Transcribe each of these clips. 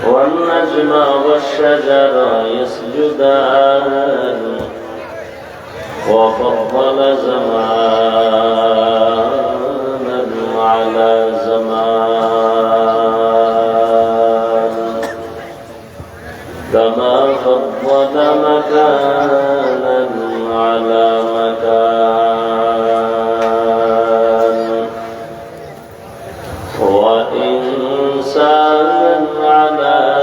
والنجم والشجر يسجدان وفضل زمانا على زمان كما فضل مكانا على مكان وإنسانا على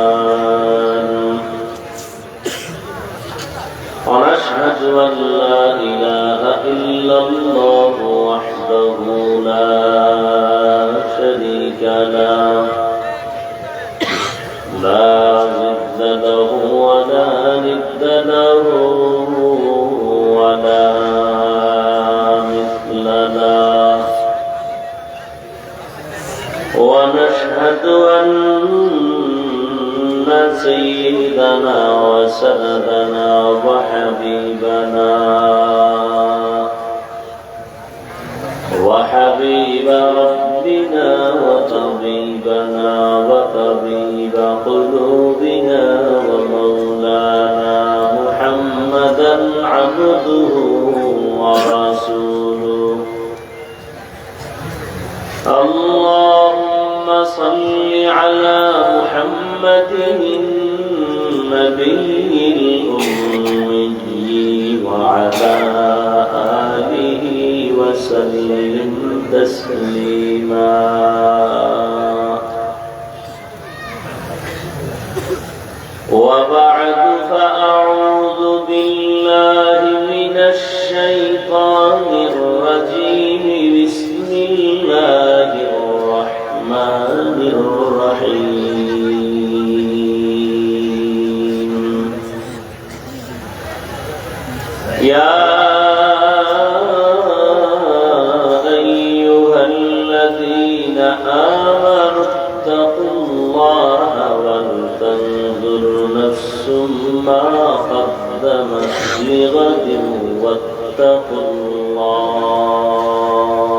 إنسان ونشهد أن لا إله إلا الله وحده لا شريك له لا ضد له ولا ند له ولا مثل له ونشهد أن سيدنا وسندنا وحبيب ربنا وطبيبنا وطبيب قلوبنا ومولانا محمدا عبده ورسوله اللهم صل على محمد النبي الأمي وعلى آله وسلم تسليما وبعد فأعوذ بالله من الشيطان الرجيم بسم الله الرحمن الرحيم يا أيها الذين آمنوا اتقوا الله ولتنظر نفس ما قدمت لغد واتقوا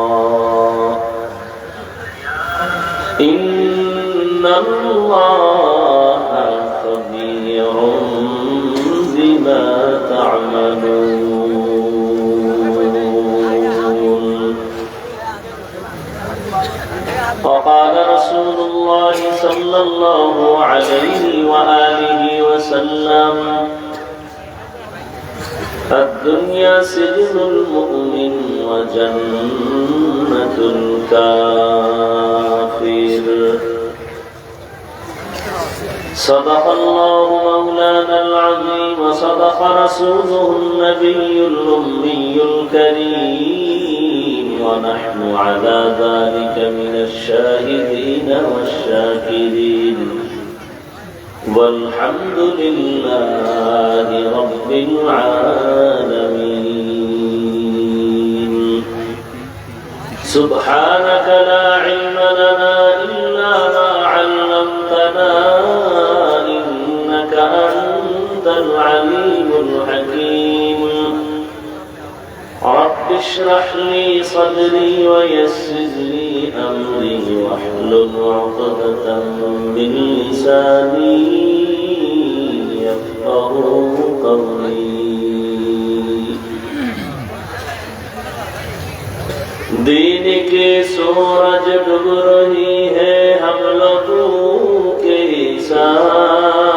الله إن الله خبير بما تعملون وقال رسول الله صلى الله عليه وآله وسلم الدنيا سجن المؤمن وجنة الكافر صدق الله مولانا العظيم وصدق رسوله النبي الأمي الكريم ونحن على ذلك من الشاهدين والشاكرين والحمد لله رب العالمين سبحانك لا علم لنا إلا ما علمتنا إنك أنت العليم الحكيم رب اشرح لي صدري ويسر لي أمري واحلل عقدة من لساني يفقهوا قولي दीन के सूरज डूब रही है हम लोगों के सामने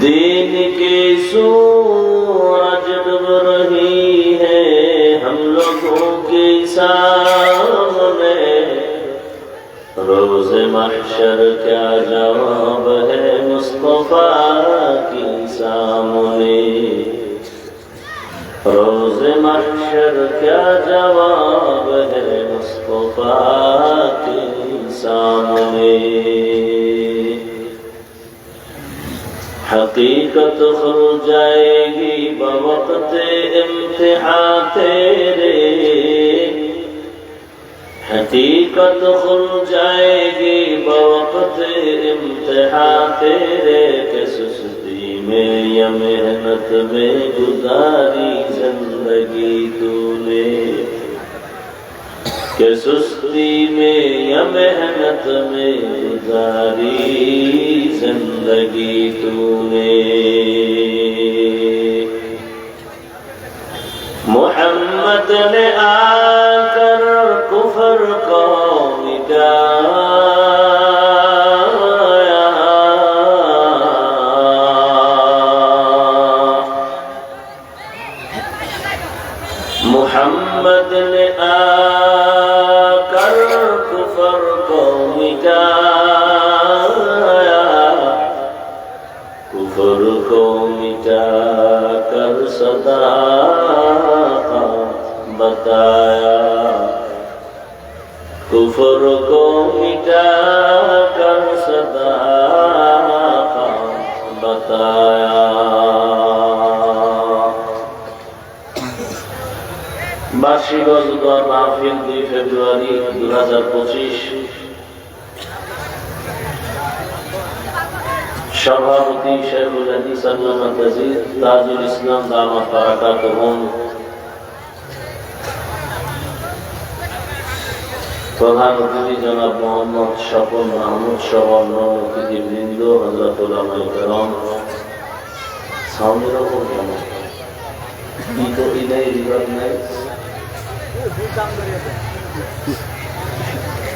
दीन के सूरज डूब रही है हम लोगों के सामने रोज़ महशर क्या जवाब है मुस्तफा की सामने रोज़ महशर क्या जवाब है मुस्तफा के सामने हकीकत खुल जाएगी बवक़्त इम्तिहान तेरे हकीकत खुल जाएगी बवक्त इम्तिहान तेरे के सुस्ती में या मेहनत में गुजारी जिंदगी तूने के सुस्ती में या मेहनत में गुजारी जिंदगी तूने मोहम्मद ने आकर कुफर को मिटाया मोहम्मद ने आकर कुफर को मिटाया कुफर को मिटाकर सदा बताया कुफर को मिटा कर सदा बताया। 82 গজ দোয়া মাহফিল 2 ফেব্রুয়ারি 2025 সভাপতি শেখুল হাদিস আল্লামা তাজিদ তাজুল ইসলাম দামাত বারাকাতুহুম প্রধান অতিথি জনাব মোহাম্মদ স্বপন মাহমুদ সহ অন্য অতিথিবৃন্দ হযরত উলামায়ে কেরাম সামনের ওপর কেন কি নাই রিভার নাই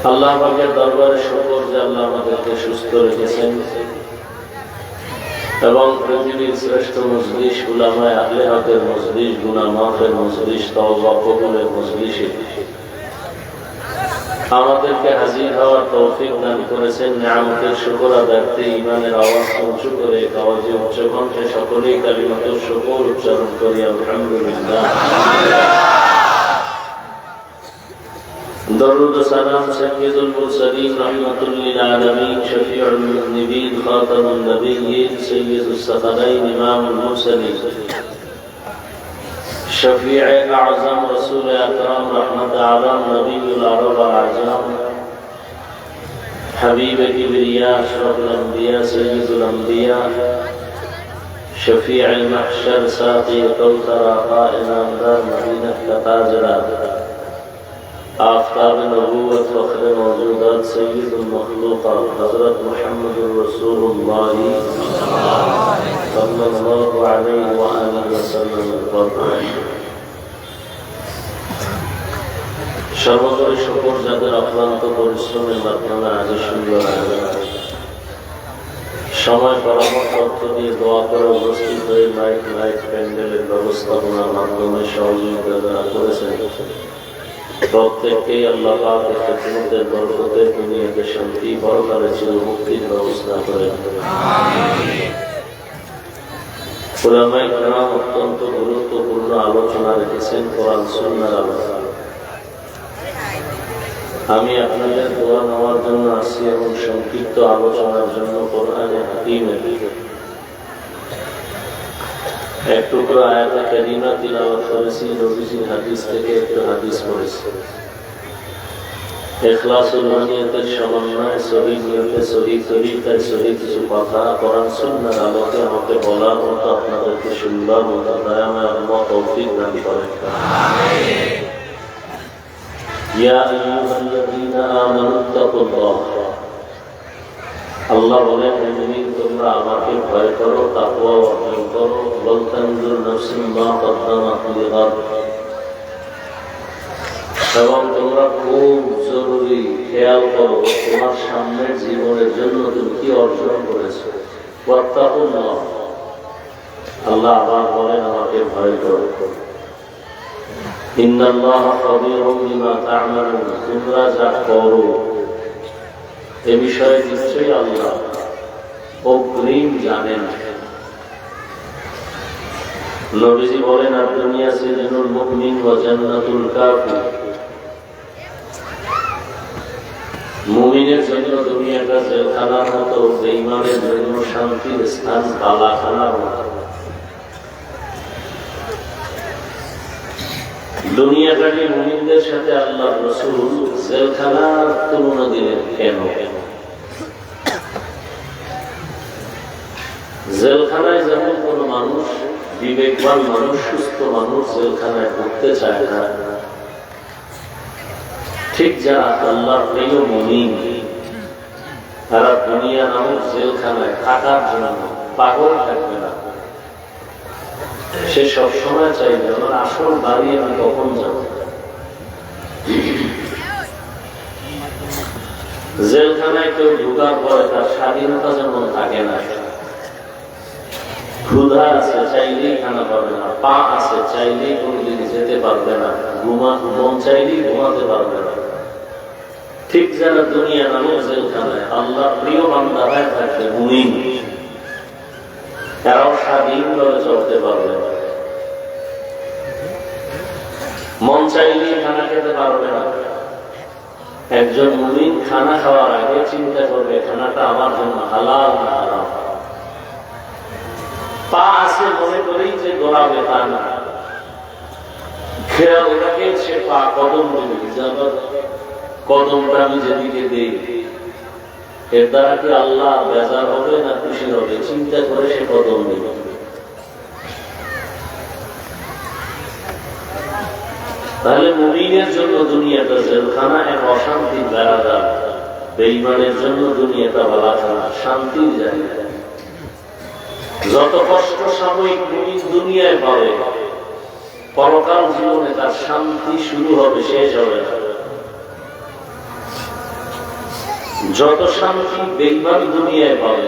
আল্লাহ পাকের দরবারে শুকর যে আল্লাহ আমাদেরকে সুস্থ রেখেছেন এবং পৃথিবীর শ্রেষ্ঠ মজলিস উলামায়ে আহলে হকের মজলিস গুনাহ মাফের মজলিস তওবা কবুলের মজলিসে আমাদেরকে হাজির হওয়ার তৌফিক দান করেছেন। নিয়ামতের শুকর আদায়ে ঈমানের আওয়াজ উঁচু করে আওয়াজে উচ্চ কণ্ঠে সকলেই কালিমাতুশ শুকর উচ্চারণ করি আলহামদুলিল্লাহ। দরুদ ও সালাম সাইয়্যিদুল মুরসালিন রাহমাতুল লিল আলামিন শফিউল মুযনিবিন খাতামুন নবিয়্যিন সাইয়্যিদুস সাকালাইন ইমামুল মুরসালিন شفيع أعظم رسول أكرم رحمة عالم نبي العرب والعجم حبيب كبرياء أشرف الأنبياء سيد الأنبياء شفيع المحشر ساقي كوثر قائم أمدار مدينة كتاجرة آفتاب نبوة فخر موجودات سيد المخلوقات حضرت محمد رسول الله صلى الله عليه وآله وسلم القرآن সর্বোপরি শুকর যাদের অক্লান্ত পরিশ্রমের মাধ্যমে আজ সুন্দর সময় পরামর্শ অর্থ দিয়ে দোয়া করে উপস্থিত হয়ে মাইক লাইট প্যান্ডেলের ব্যবস্থাপনার মাধ্যমে সহযোগিতা যারা করেছেন প্রত্যেককেই আল্লাহ পাকের খেদমতের বরকতে দুনিয়াতে শান্তি পরকালে চিরমুক্তির ব্যবস্থা করে উলামায়ে কেরাম অত্যন্ত গুরুত্বপূর্ণ আলোচনা রেখেছেন কোরআন সুন্নাহর আলোচনা। আমি আপনাদের দোয়া নেওয়ার জন্য আসছি এবং সংক্ষিপ্ত আলোচনার জন্য কোরআনে হাকিমের এক টুকরো আয়াতে কারিমা তিলাওয়াত করেছি। নবীজির হাদিস থেকে একটু হাদিস পড়েছি। ইখলাসুল নিয়তের সমন্বয়ে সহিহ নিয়তে সহিহ তরিকায় সহিহ কিছু কথা কোরআন সুন্নাহর আলোকে আমাকে বলার মতো আপনাদেরকে শুনবার মতো দয়াময় আল্লাহ তৌফিক দান করেন। আমিন। ইয়া আইয়ুহাল্লাযীনা আমানু তাকুল্লাহ আল্লাহ বলেন মুমিন তোমরা আমাকে ভয় করো তাকওয়া অর্জন করো ওয়ালতানজুর নাফসুম মা কদ্দামাত লিগাদ এবং তোমরা খুব জরুরি খেয়াল করো তোমার সামনের জীবনের জন্য তুমি কি অর্জন করেছো। ওয়াত্তাকুল্লাহ আল্লাহ আবার বলেন আমাকে ভয় করো। ইন্নাল্লাহা খাবীরুম বিমা তা'মালুন তোমরা যা করো এ বিষয়ে নিশ্চয়ই আল্লাহ অগ্রিম জানেন। নবীজি বলেন আর দুনিয়া সিজনুল মুমিন ওয়া জান্নাতুল কাফির মুমিনের জন্য দুনিয়াটা জেলখানার মতো বেঈমানের জন্য শান্তির স্থান কালাখানার মতো। দুনিয়াটাকে মুমিনদের সাথে আল্লাহর রাসূল জেলখানার তুলনা দিলেন কেন? জেলখানায় যেমন কোন মানুষ, বিবেকবান মানুষ, সুস্থ মানুষ জেলখানায় ঢুকতে চায় না, ঠিক যারা আল্লাহর প্রিয় মুমিন তারা দুনিয়া নামক জেলখানায় থাকার জন্য পাগল থাকবে না। সে সবসময় চাইবে আমার আসল বাড়ি আমি কখন যাব। জেলখানায় কেউ ঢুকার পরে তার স্বাধীনতা যেমন থাকে না, ক্ষুধা আছে চাইলেই খানা পাবে না, পা আছে চাইলেই কোনদিন যেতে পারবে না, মন চাইলেই ঘুমাতে পারবে না, ঠিক যারা দুনিয়া নামক জেলখানায় আল্লাহ প্রিয় বান্দা হয়ে থাকবে মুমিন, তারাও স্বাধীনভাবে চলতে পারবে না, মন চাইলেই খানা খেতে পারবে না। একজন মুমিন খানা খাওয়ার আগে চিন্তা করবে খানাটা আমার জন্য হালাল না হারাম। পা আছে মনে করেই যে গড়াবে তা না, খেয়াল রাখে সে পা কদম দেবে, কদমটা আমি যেদিকে দিই এর দ্বারা কি আল্লাহ বেজার হবে না খুশি হবে, চিন্তা করে সে কদম দেবে। তাহলে মুমিনের জন্য দুনিয়াটা জেলখানা, এক অশান্তির বেড়াদার। বেঈমানের জন্য দুনিয়াটা বালাখানা, শান্তির জায়গা। যত কষ্ট সাময়িক মুমিন দুনিয়ায় পাবে, পরকাল জীবনে তার শান্তি শুরু হবে, শেষ হবে না। যত শান্তি বেঈমান দুনিয়ায় পাবে,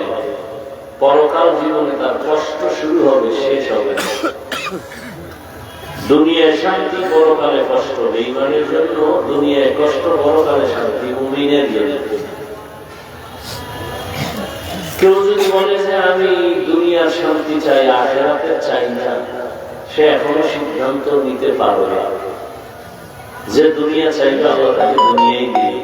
পরকাল জীবনে তার কষ্ট শুরু হবে, শেষ হবে না। দুনিয়ায় শান্তি, পরকালে কষ্ট। বেঈমানের জন্য দুনিয়ায় কষ্ট, পরকালে শান্তি মুমিনের জন্য। কেউ যদি বলে যে আমি দুনিয়ার শান্তি চাই, আখিরাতের চাই না, সে এখনো সিদ্ধান্ত নিতে পারবে না যে দুনিয়া চাইবে আল্লাহ তাকে দুনিয়াই দিয়ে।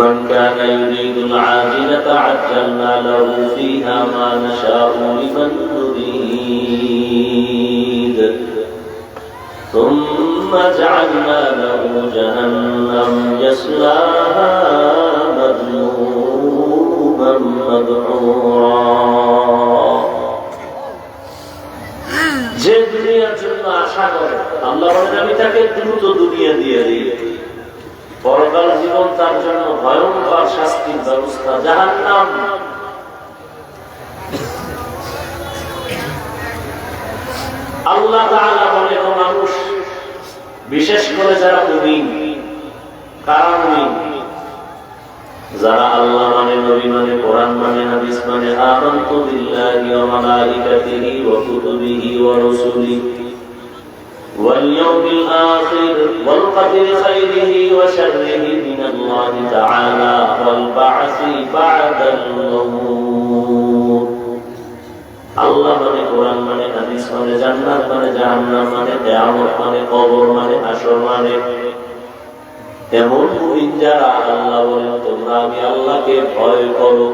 من كان يريد العاجلة عجلنا له فيها ما نشاء لمن نريد ثم جعلنا له جهنم يصلاها مذموما مدحورا। যে দুনিয়ার জন্য আশা করে আল্লাহ বলেন আমি তাকে দ্রুত দুনিয়া দিয়ে দিই, পরকাল জীবন তার জন্য ভয়ঙ্কর শাস্তির ব্যবস্থা, জাহান্নাম। আল্লাহ তাআলা বলেন ও মানুষ, বিশেষ করে যারা মুমিন, কারা মুমিন? যারা আল্লাহ মানে, নবী মানে, কোরআন মানে, হাদিস মানে, আমানতু বিল্লাহি ওয়া মালাইকাতিহি ওয়া কুতুবিহি ওয়া রুসুলিহি واليوم الآخر والقدر خيره وشره من الله تعالى والبعث بعد الموت। আল্লাহ মানে, কোরআন মানে, হাদিস মানে, জান্নাত মানে, জাহান্নাম মানে, কিয়ামত মানে, কবর মানে, হাসর মানে। এমন মুমিন যারা আল্লাহ বলেন তোমরা আমি আল্লাহকে ভয় করো।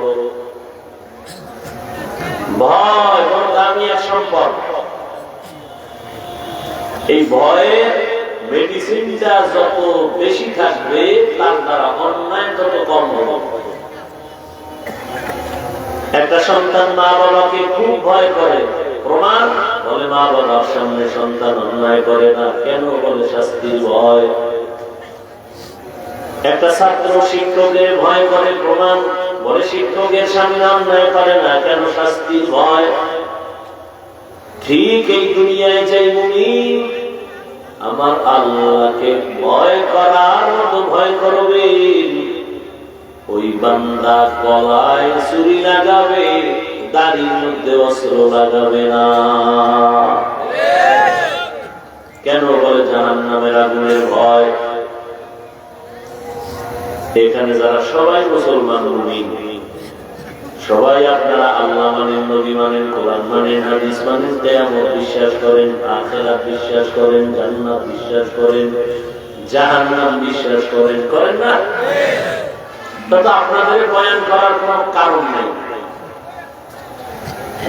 ভয় বড় দামি এক সম্পদ। এই ভয়ের মেডিসিনটা যত বেশি থাকবে তার দ্বারা অন্যায় তত কম হবে। একটা সন্তান মা বাবাকে খুব ভয় করে, প্রমাণ বলে মা বাবার সামনে সন্তান অন্যায় করে না, কেন? বলে শাস্তির ভয়। একটা ছাত্র শিক্ষকের ভয় করে, প্রমাণ বলে শিক্ষকের সামনে অন্যায় করে না, কেন? শাস্তির ভয়। ঠিক এই দুনিয়ায় যাই মুমিন আমার আল্লাহকে ভয় করার মতো ভয় করবেন, ওই বান্দা গলায় ছুরি লাগাবে, দাড়ির মধ্যে অস্ত্র লাগাবে না। কেন? বলে জাহান্নামের আগুনের ভয়। এখানে যারা সবাই মুসলমান মুমিন, সবাই আপনারা আল্লাহ মানেন, নবী মানেন, কোরআন মানেন, হাদিস মানেন, কিয়ামত বিশ্বাস করেন, আখিরাত বিশ্বাস করেন, জান্নাত বিশ্বাস করেন, জাহান্নাম বিশ্বাস করেন, করেন না? তবে আপনাদের বয়ান করার কোন কারণ নেই।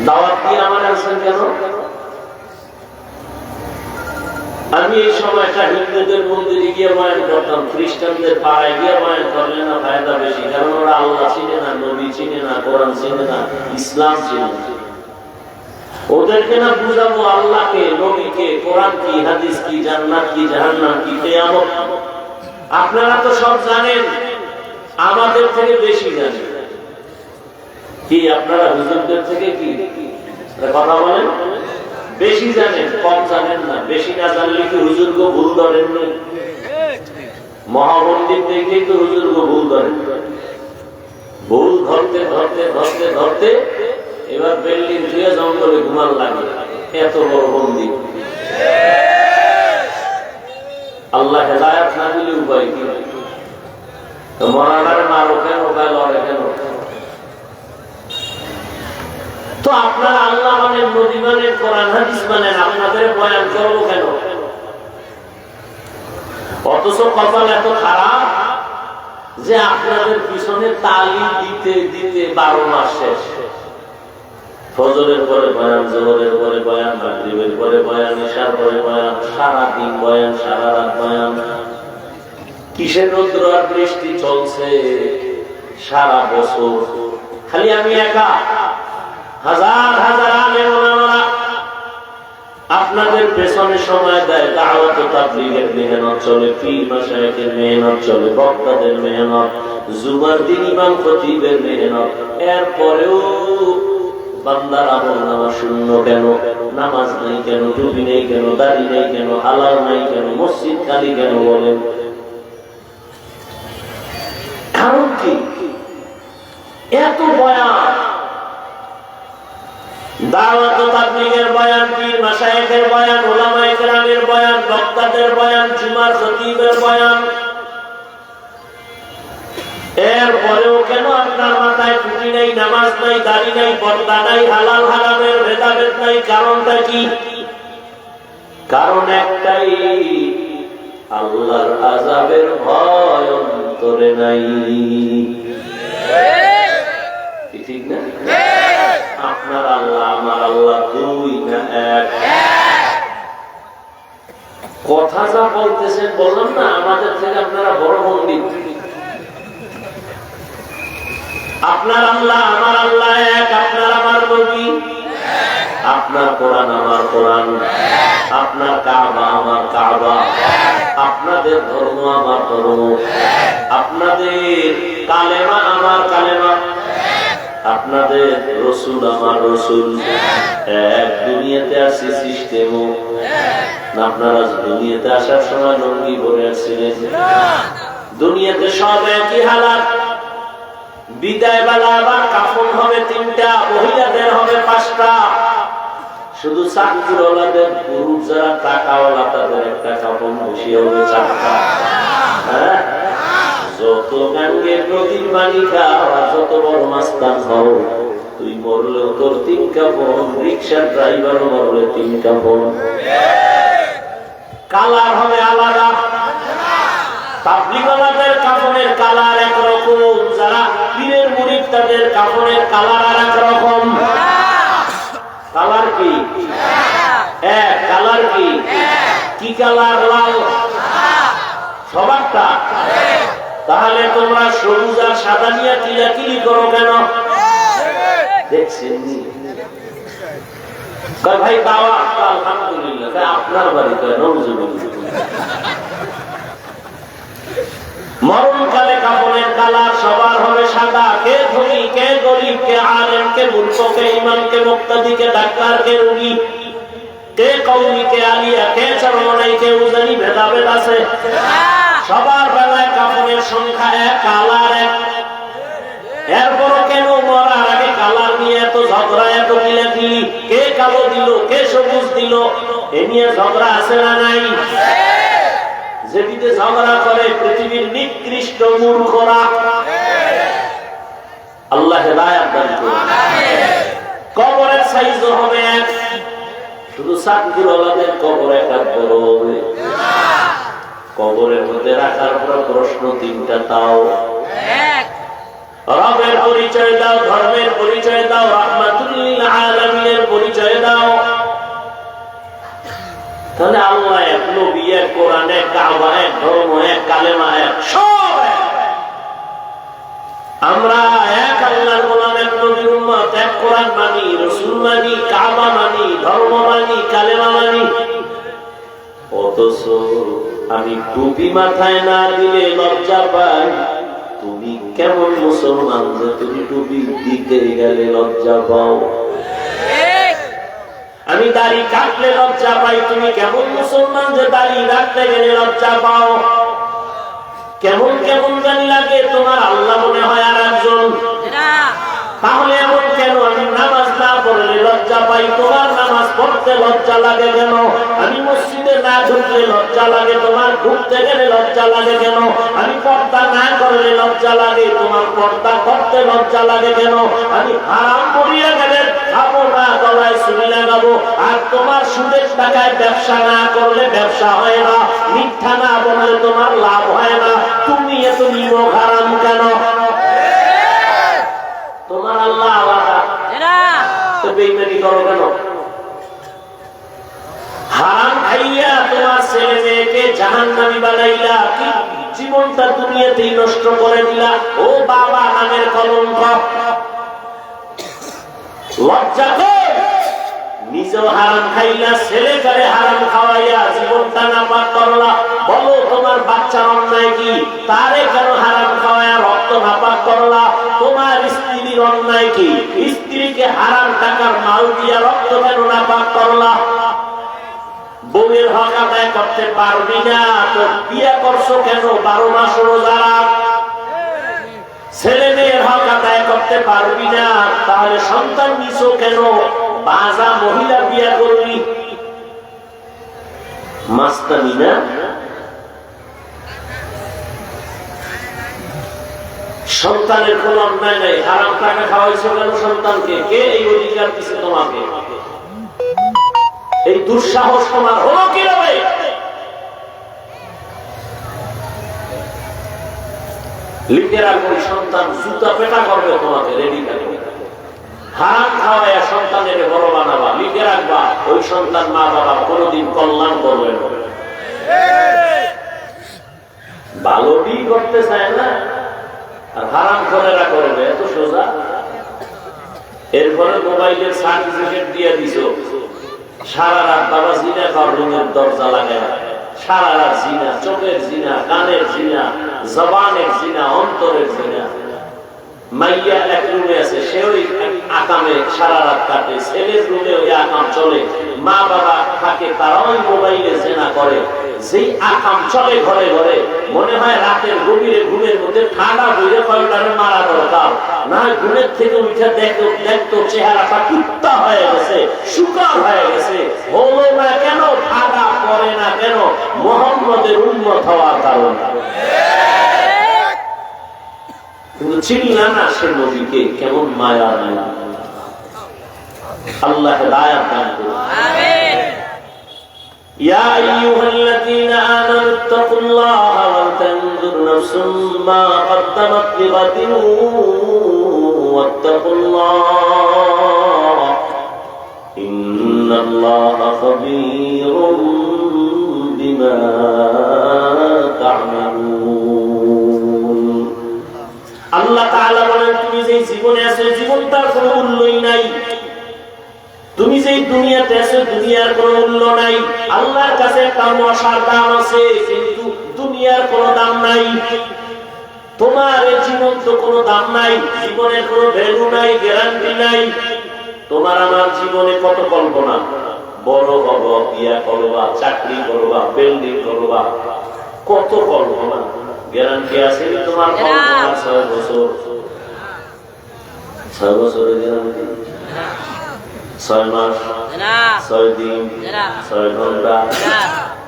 দাওয়াত দিয়ে আমার আসেন কেন? আমি এই সময়টা হিন্দুদের মন্দিরে গিয়ে বয়ান করতাম, খ্রিস্টানদের পাড়ায় গিয়ে বয়ান করলে না ফায়দা বেশি, কারণ ওরা আল্লাহ চিনে না, নবী চিনে না, কোরআন চিনে না, ইসলাম চিনে না। ওদেরকে না বুঝাবো আল্লাহকে, নবীকে, কোরআন কি, হাদিস কি, জান্নাত কি, জাহান্নাম কি, কিয়ামত। আপনারা তো সব জানেন, আমাদের থেকে বেশি জানেন। কি আপনারা হুজুরদের থেকে কি কথা বলেন? বেশি জানেন, কম জানেন না। বেশি না জানলে কি হুজুরকে ভুল ধরেন না? মহাপন্ডিত দেখলেই তো হুজুরকে ভুল ধরেন। ভুল ধরতে ধরতে ধরতে ধরতে এবার বিল্ডিং ধুয়ে জঙ্গলে ঘুমান লাগে, এত বড় বন্দি। আল্লাহ হেদায়াত না দিলে উপায় কি? মরানারে মারো কেন, ওখানে লড়ে কেন? তো আপনারা আল্লাহ মানেন, নবী মানেন, কোরআন হাদিস মানেন, আপনাদের বয়ান করবো কেন? অথচ কপাল এত খারাপ যে আপনাদের পিছনে তালিম দিতে দিতে 12 মাস শেষ। ফজরের পরে বয়ান, জোহরের পরে বয়ান, মাগরিবের পরে বয়ান, ইশার পরে বয়ান, সারাদিন বয়ান, সারা রাত বয়ান। কিসের রৌদ্র আর বৃষ্টি চলছে সারা বছর। খালি আমি একা, হাজার হাজার আলেম ওলামারা আপনাদের পেছনে সময় দেয়। দাওয়াত ও তাবলীগের মেহনত চলে, পীর মাশায়েখের মেহনত চলে, বক্তাদের মেহনত, জুমার দিন ইমাম খতিবের মেহনত। এরপরেও বান্দার আমল নামা শূন্য কেন? নামাজ নাই কেন? টুপি নেই কেন? দাড়ি নেই কেন? হালাল নাই কেন? মসজিদ খালি কেন? বলেন কারণ কি? এত বয়ান, দাওয়াত ও তাবলীগের বয়ান, পীর মাশায়েখের বয়ান, উলামায়ে কেরামের বয়ান, বক্তাদের বয়ান, জুমার খতিবের বয়ান। এরপরেও কেন আপনার মাথায় টুপি নাই, নামাজ নাই, দাড়ি নাই, পর্দা নাই, হালাল হারামের ভেদাভেদ নাই? কারণটা কি? কারণ একটাই, আল্লাহর আযাবের ভয় অন্তরে নাই। ঠিক না? আপনার আল্লাহ আমার আল্লাহ দুই না এক? কথা যা বলতেছেন, বললাম না আমাদের থেকে আপনারা বড় পণ্ডিত। আপনার আল্লাহ আমার আল্লাহ এক, আপনার আমার নবী, আপনার কোরআন আমার কোরআন, আপনার কাবা আমার কাবা, আপনাদের ধর্ম আমার ধর্ম, আপনাদের কালেমা আমার কালেমা, আপনাদের রসুল আমার রসুল। এক দুনিয়াতে আসি সিস্টেমও না। আপনারা দুনিয়াতে আসার সময় লঙ্গি পরে আসছিলেন? দুনিয়াতে সব একই হালাত। বিদায় বেলা আবার কাফন হবে 3টা, মহিলাদের হবে 5টা। শুধু চাকরিওয়ালাদের, পুরুষ যারা টাকাওয়ালা, তাদের একটা কাফন, বেশি হবে 4টা। হ্যাঁ, যত গাঙ্গের নদীর পানি খাও, যত বড় মাস্তান হও, তুই মরলেও তোর 3 কাফন। রিক্সার ড্রাইভার মরলে 3 কাফন। কালার হবে আলাদা। তাবলীগওয়ালাদের কাফনের কালার একরকম, যারা পীরের মুরিদ তাদের কাফনের কালার আর একরকম। কালার কি? এক। কালার কি? কি কালার? লাল। সবারটা? তাহলে তোমরা সবুজ আর সাদা নিয়ে কিলাকিলি করো কেন? দেখছেন ভাই দাওয়া, আলহামদুলিল্লাহ। আপনার বাড়িতে মরণকালে কাফনের কালার সবার হবে সাদা। কে ধনী, কে গরিব, কে আলেম, কে মূর্খ, কে ইমাম, কে মুক্তাদি, কে ডাক্তার, কে রোগী, কে কওমি, কে আলিয়া, কে চরমনাই, কে উজানি, ভেদাভেদ আছে। সবার বেলায় কাফনের সংখ্যা এক, কালার এক। এরপরও কেন মরার আগে কালার নিয়ে এত ঝগড়া, এত কিলাকিলি? কে কালো দিল, কে সবুজ দিল, এ নিয়ে ঝগড়া আছে না নাই? যেটিতে ঝগড়া করে পৃথিবীর নিকৃষ্ট মূর্খরা। আল্লাহ হেদায়েত দান করুন। কবরের সাইজও হবে এক, শুধু চাকরিওয়ালাদের কবর এক বড় হবে। কবরের মধ্যে রাখার পর প্রশ্ন 3টা, তাও রবের পরিচয় দাও, ধর্মের পরিচয় দাও, রাহমাতুল লিল আলামিনের পরিচয় দাও। তাহলে আল্লাহ এক, লোক এক, কোরআন এক, কাবা এক, ধর্ম এক, কালেমা এক, সব এক। আমরা এক আল্লাহর গোলাম, এক নবীর উম্মত, এক কোরআন মানি, রাসূল মানি, কাবা মানি, ধর্ম মানি, কালেমা মানি। অথচ আমি টুপি মাথায় না দিলে লজ্জা পাই। তুমি কেমন মুসলমান যে তুমি টুপি দিতে গেলে লজ্জা পাও? আমি দাড়ি কাটলে লজ্জা পাই, তুমি কেমন মুসলমান যে দাড়ি রাখতে গেলে লজ্জা পাও? কেমন কেমন জানি লাগে তোমার, আল্লাহ মনে হয় আর একজন। তাহলে এমন কেন? আমি নামাজ না পড়লে লজ্জা পাই, তোমার নামাজ পড়তে লজ্জা লাগে কেন? আমি মসজিদে না ঢুকলে লজ্জা লাগে, তোমার ঢুকতে গেলে লজ্জা লাগে কেন? আমি পর্দা না করলে লজ্জা লাগে, তোমার পর্দা করতে লজ্জা লাগে কেন? আমি হারাম করিয়া গেলে খাবো না, গলায় চুরি লাগাবো, আর তোমার সুদের টাকায় ব্যবসা না করলে ব্যবসা হয় না, মিথ্যা না বললে তোমার লাভ হয় না। তুমি এত নিমক হারাম কেন? তোমার আল্লাহ আলাদা, তো বেঈমানি করো কেন? হারাম খাইয়া তোমার ছেলে মেয়েকে জাহান্নামী বানাইলা, কি জীবনটা দুনিয়াতেই নষ্ট করে দিলা। ও বাবা নামের কলঙ্ক, লজ্জা কর। নিজেও হারাম খাইলা, ছেলে করে হারাম খাওয়াইয়া জীবনটা নাপাক করলা। বলো তোমার বাচ্চার অন্যায় কি? তারে কেন হারাম খাওয়াইয়া রক্ত নাপাক করলা? তোমার স্ত্রীর অন্যায় কি? স্ত্রীকে হারাম টাকার মাল দিয়া রক্ত কেন নাপাক করলা? বউয়ের হক আদায় করতে পারবি না তো বিয়ে করছো কেন? 12 মাস রোজা রাখ। ছেলে মেয়ের হক আদায় করতে পারবি না, তাহলে সন্তান নিছো কেন? বাজা মহিলা বিয়ে করবি, মাস্তানি না? সন্তানের কোন অন্যায় নাই, হারাম টাকা খাওয়াইছো কেন সন্তানকে? কে এই অধিকার দিছে তোমাকে? এই দুঃসাহস তোমার হলো কিভাবে? লিখে রাখো, সন্তান জুতা পেটা করবে তোমাকে, রেডি থাকবে। হারাম খাওয়াইয়া সন্তানের বড় বানাবা, লিখে রাখবা, ওই সন্তান মা বাবা কোনদিন কল্যাণ করবে না। ভালো বিয়ে করতে চায় না, আর হারাম খোরেরা করবে, এত সোজা। এরপরে মোবাইলের সার্টিফিকেট দিয়ে দিছো, সারা রাত বাবা জিনা কর, রুমের দরজা লাগে না, সারা রাত জিনা, চোখের জিনা, কানের জিনা, জবানের জিনা, অন্তরের জিনা। মাইয়া এক রুমে আছে, সে ওই আকামে সারা রাত কাটে, ছেলের রুমে ওই আকাম চলে, মা বাবা থাকে, তারাও ওই মোবাইলে জিনা করে। যেই আকাম চলে ঘরে ঘরে, মনে হয় রাতের গভীরে ঘুমের মধ্যে ঠান্ডা বইরে কয়টারে মারা দরকার, না ঘুমের থেকে উঠে দেখতো দেখতো চেহারাটা কুত্তা হয়ে গেছে, শুকার হয়ে গেছে। হলো না কেন? ঠান্ডা পড়ে না কেন? মুহাম্মদের উম্মত হওয়ার কারণে। কিন্তু চিনলা না সে নবীকে, কেমন মায়া নাই। আল্লাহ হেদায়েত দান করুন, আমিন। ইয়া আইয়ুহাল্লাযীনা আমানু তাকুল্লাহা ওয়া তানজুর নাফসুম মা কদ্দামাত লিগাদিন ওয়াত্তাকুল্লাহ ইন্নাল্লাহা খাবীরুম বিমা তা'মালুন। আল্লাহ তাআলা বলেন, তুমি যে জীবনে আছো, জীবনটার কোনো মূল্যই নাই। তুমি যে দুনিয়াতে আছো, দুনিয়ার কোনো মূল্য নাই। আল্লাহর কাছে একটা মশার দাম আছে, কিন্তু দুনিয়ার কোনো দাম নাই। তোমার এই জীবন তো কোনো দাম নাই, জীবনের কোনো ভ্যালু নাই, গ্যারান্টি নাই। তোমার আমার জীবনে কত কল্পনা, বড় হব, বিয়া করবা, চাকরি করবা, বিল্ডিং করবা, কত কল্পনা। গ্যারান্টি আছে তোমার কল্পনা 6 বছর? 6 বছরের গ্যারান্টি? 6 মাস, 6 দিন, 6 ঘন্টা,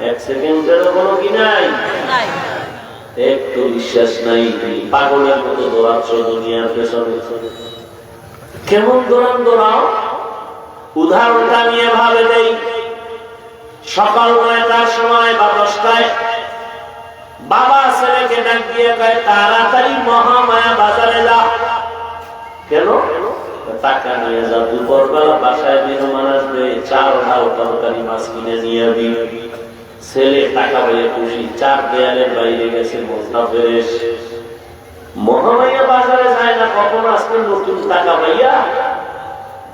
1 সেকেন্ডেরও কোনো কি নাই? একটু বিশ্বাস নাই। পাগলের মতো দৌড়াচ্ছ দুনিয়ার পেছনে। কেমন দৌড়াও? উদাহরণটা নিয়ে ভাবে দেই। সকাল 9টার সময় বা 10টায় বাবা ছেলেকে ডাক দিয়ে কয়, তাড়াতাড়ি মহামায়া বাজারে যা। কেন? টাকা নিয়ে যা, দুপুরবেলা বাসায় মেহমান আসবে, 4 হাল তরকারি মাছ কিনে নিয়ে আবি। ছেলে টাকা পাইয়া খুশি, চার দেয়ালের বাইরে গেছে মোস্তাফেরেশ। মহামাইয়া বাজারে যায় না কখনো, আজকে নতুন টাকা পাইয়া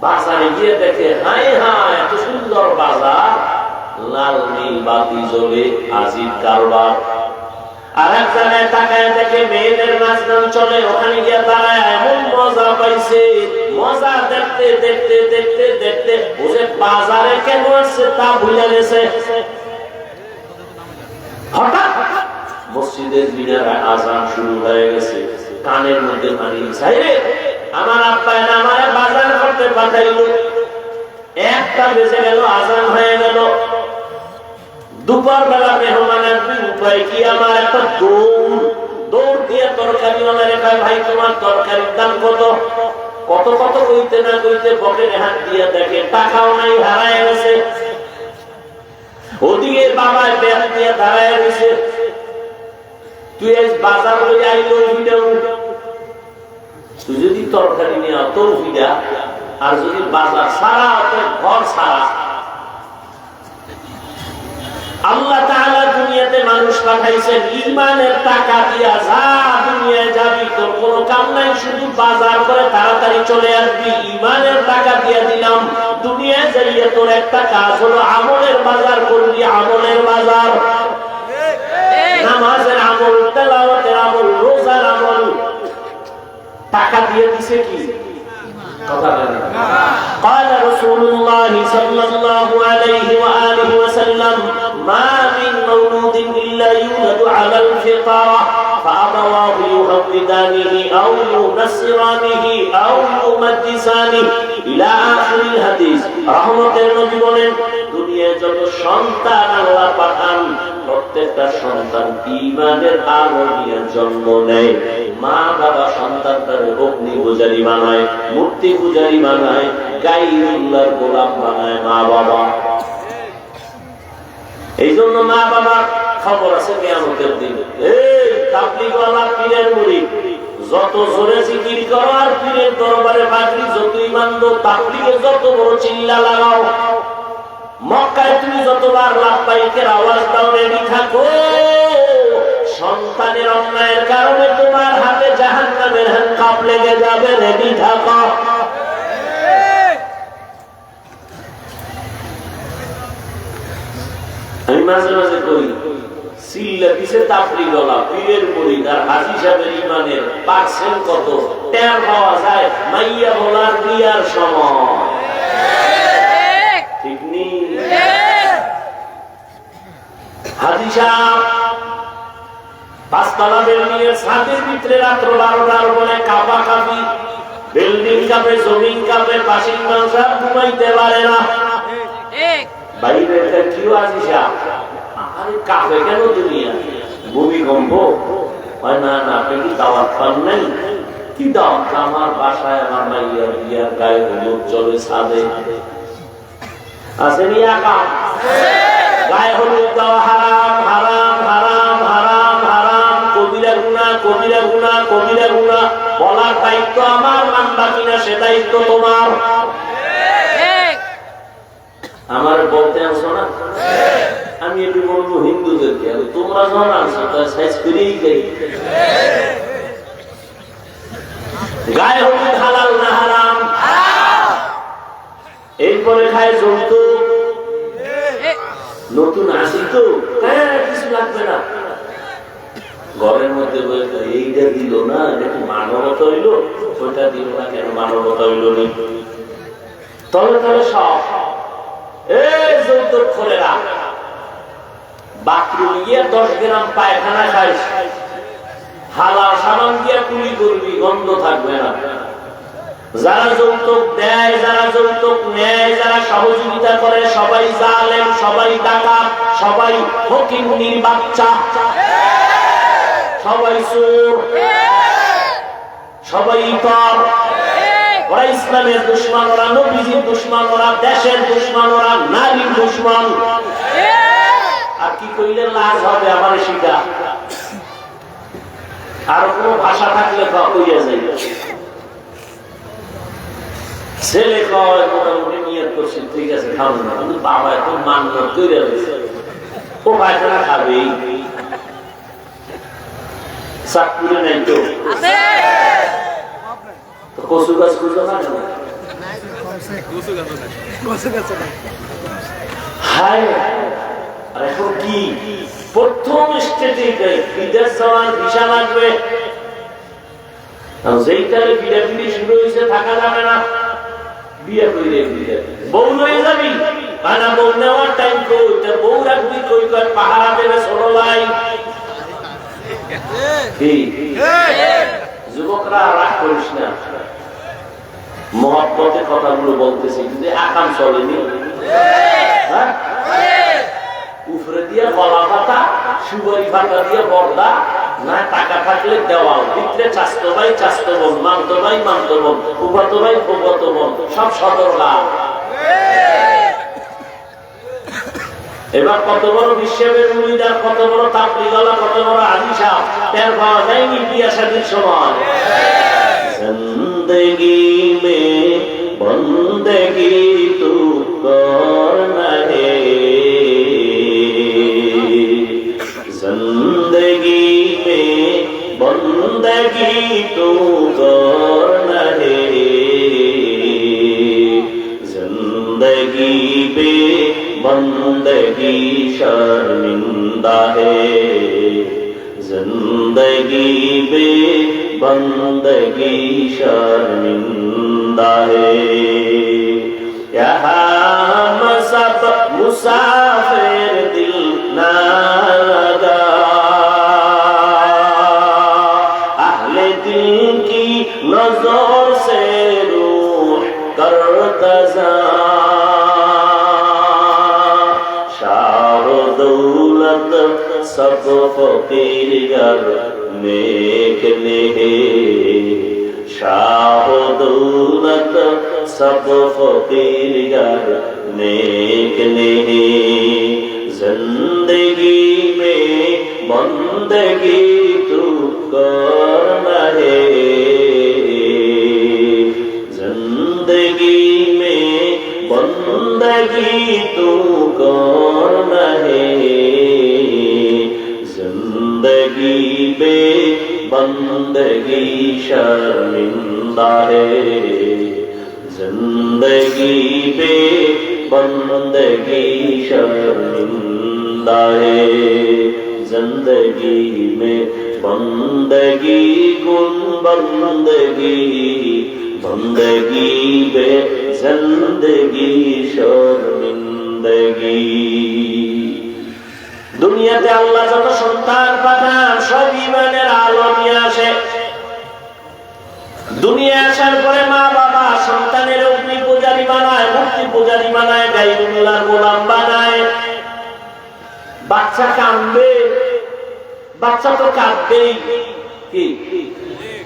বাজারে গিয়ে দেখে হায় হায় এত সুন্দর বাজার, লাল নীল বাতি জ্বলে, আজিব কারবার। আর এক জায়গায় তাকায় দেখে মেয়েদের নাচ গান চলে, ওখানে গিয়ে দাঁড়ায় এমন মজা পাইছে। মজা দেখতে দেখতে দেখতে দেখতে বুঝে বাজারে কেন আসছে তা ভুলে গেছে। হঠাৎ মসজিদের মিনারে আজান শুরু হয়ে গেছে, কানের মধ্যে পানি চাইরে আমার আব্বা আমার বাজার করতে পাঠাইলো। একটা বেজে গেল, আজান হয়ে গেল। দুপুর বেলা মেহমান আসবে, উপায় কি? আমার একটা দৌড় দিয়ে তরকারি বানালে, ভাই তোমার তরকারির দাম কত? কত কত কইতে না কইতে পকেটে হাত দিয়ে দেখে টাকাও নাই, হারায় গেছে। ওদিকে বাবায় ব্যাগ দিয়ে দাঁড়ায় গেছে, তুই বাজার হয়ে আইলো ভিডিও, তুই যদি তরকারি নিয়ে তোর ভিডা, আর যদি বাজার সারা ঘর সারা। আল্লাহ তাআলা দুনিয়াতে মানুষ পাঠাইছেন ঈমানের টাকা দিয়া, যা দুনিয়ায় যাবি তোর কোনো কাম নাই, শুধু বাজার করে তাড়াতাড়ি চলে আসবি। ঈমানের টাকা দিয়া দিলাম, দুনিয়ায় যাইয়ে তোর একটা কাজ হলো আমলের বাজার করবি, আমলের বাজার। নামাজের আমল, তেলাওয়াতের আমল, রোজার আমল। টাকা দিয়ে দিছে কি? قال رسول الله صلى الله عليه وآله وسلم ما من مولود إلا يولد على الفطرة فأبواه يهودانه أو ينصرانه أو يمجسانه إلى آخر الحديث। রহমতের নবী বলেন, দুনিয়ায় যত সন্তান আল্লাহ পাঠান, প্রত্যেকটা সন্তান ঈমানের আলো নিয়ে জন্ম নেয়। মা বাবা সন্তানটারে অগ্নি পূজারী বানায়, মূর্তি পূজারী বানায়, গায়রুল্লাহর গোলাম বানায় মা বাবা। এই জন্য মা বাবার খবর আছে কিয়ামতের দিন। এই তাবলীগওয়ালা পীরের মুরিদ, যত জোরে জিকির করো আর পীরের দরবারে পাগড়ি যতই বাঁধো, তাবলীগে যত বড় চিল্লা লাগাও, মক্কায় তুমি যতবার লাব্বাইকের আওয়াজ দাও, রেডি থাকো। সন্তানের অন্যায়ের কারণে তোমার হাতে জাহান্নামের হ্যান্ডকাপ লেগে যাবে, রেডি থাকো। আমি মাঝে মাঝে করি সিল্লা পিছে তাবলীগওয়ালা পীরের মুরিদ আর হাজী সাহেবের ঈমানের পার্সেন্ট কত টের পাওয়া যায় মাইয়া বলার বিয়ার সময়। ঠিক নেই? হাজী সাহেব পাঁচতলা বিল্ডিং এর ছাদের ভিতরে রাত্র 12টার বলে কাঁপা কাঁপি, বিল্ডিং কাঁপে, জমিন কাঁপে, বাসিন্দা সব ঘুমাইতে পারে না। বাইরে কি হাজী সাহেব, আরে কাঁপে কেন দুনিয়া? ভূমিকম্প হয় না? না আপনি কি দাওয়াত পান নাই? কি দাওয়াত? আমার বাসায় আমার মাইয়ার বিয়ার গায়ে হলুদ চলে, ছাদে আসেনি একা। গায়ে হলুদ দেওয়া হারাম, হারাম, হারাম, হারাম, হারাম, কবিরা গুনাহ, কবিরা গুনাহ, কবিরা গুনাহ। বলার দায়িত্ব আমার, মানবা কিনা সে দায়িত্ব তোমার। আমার বলতে আসো না, আমি এটি বলবো হিন্দুদেরকে, তোমরা যখন আসো তার সাইজ করেই যাই। গায়ে হলুদ হালাল না হারাম? এরপরে খায় যৌতুক। নতুন আসি তো কিছু লাগবে না, ঘরের মধ্যে এইটা দিল না, এটা মানবতা হইল, ওইটা দিল না কেন মানবতা হইল নি? তবে তবে সব এই যৌতুক খোলেরা বাথরুম গিয়ে 10 গ্রাম পায়খানা খাইস, হালাল সাবান দিয়ে কুলি করবি, গন্ধ থাকবে না। যারা যৌতুক দেয়, যারা যৌতুক নেয়, যারা সহযোগিতা করে, সবাই জালেম, সবাই ডাকাত, সবাই ফকিন্নির বাচ্চা, সবাই চোর, সবাই ইতর। ওরা ইসলামের দুশমন, ওরা নবীজির দুশমন, ওরা দেশের দুশমন, ওরা নারীর দুশমন। আর কি কইলে লাজ হবে আমার শিখা? আর কোন ভাষা থাকলে কইয়া যাই। ছেলে কয় মোটামুটি নিয়ত করছি, ঠিক আছে খাবো না, কিন্তু বাবা এখন মান্য তৈরি হয়েছে। ও পায়খানা খাবেই, চাকরি নাই তো কচু গাছ খুঁজো না। হায় আর এখন কি প্রথম স্টেজে বিদেশ যাওয়ার ভিসা লাগবে, যেইটারে বিড়াপিড়ি শুরু হয়েছে থাকা যাবে না, বিয়ে করে বউ লয়ে যাবি না, বউ নেওয়ার টাইম কই, বউ রাখবি কই, পাহারা দেবে ছোট ভাই। যুবকরা রাগ করিস না, মহব্বতের কথাগুলো বলতেছি, কিন্তু আকাম চলেনি। উপরে দিয়ে গলা পাতা, সুবরি পাতা দিয়ে পর্দা, না টাকা থাকলে দেওয়াল, ভিতরে চাস্তো ভাই চাস্তো বোন, মামতো ভাই মামতো বোন, ফুফাতো ভাই ফুফাতো বোন, সব সদর লাভ। এবার কত বড় বিশ্বের মুরিদার, কত বড় তাবলীগওয়ালা, কত বড় আলী সাহেব টের পাওয়া যায়নি বিয়া শাদীর সময়। জিন্দেগি মে বন্দেগি তু করনা হে, जिंदगी में बंदगी तू करना है, जिंदगी पे बंदगी शर्मिंदा है, जिंदगी पे बंदगी शर्मिंदा है। यहाँ सब मुसाफिर दिल ना लगा, अहले दिल की नजर से रूह करतजा, शार दौलत सब फकीर घर नेक ले, शाह दौलत सब फकीर घर नेक ले, जिंदगी में बंदगी तू करना है, जिंदगी में बंदगी तू करना है, जिंदगी बे बंदगी शर्मिंदा है, जिंदगी बे बंदगी शर्मिंदा है, जिंदगी में बंदगी गुन बंदगी, बंदगी बे जिंदगी शर्मिंदगी। দুনিয়াতে আল্লাহ যত সন্তান পাঠান সব ঈমানের আলো নিয়ে আসে। দুনিয়া আসার পরে মা বাবা সন্তানের অগ্নি পূজারী বানায়, মূর্তি পূজারী বানায়, গায়রুল্লাহর গোলাম বানায়। বাচ্চা কাঁদবে, বাচ্চা তো কাঁদবেই, কি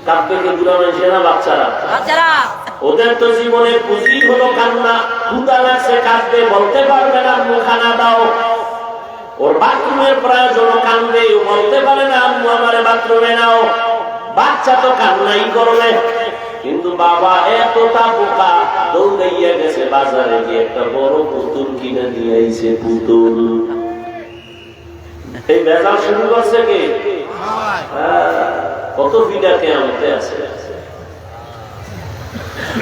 কাঁদবে কে? বুড়া মানুষের না বাচ্চারা? ওদের তো জীবনের পুঁজি হলো কান্না। ক্ষুধা লাগছে কাঁদবে, বলতে পারবে না আম্মু খানা দাও। ওর বাথরুমের প্রয়োজন, কাঁদবে, বলতে পারে না আম্মু আমারে বাথরুমে নাও। বাচ্চা তো কান্নাই করবে, কিন্তু বাবা এতটা বোকা, দৌড়াইয়া গেছে বাজারে গিয়ে একটা বড় পুতুল কিনে নিয়ে আইছে। পুতুল এই বেজাল শুরু করছে কে? কত বিডা কেয়ামতে আছে।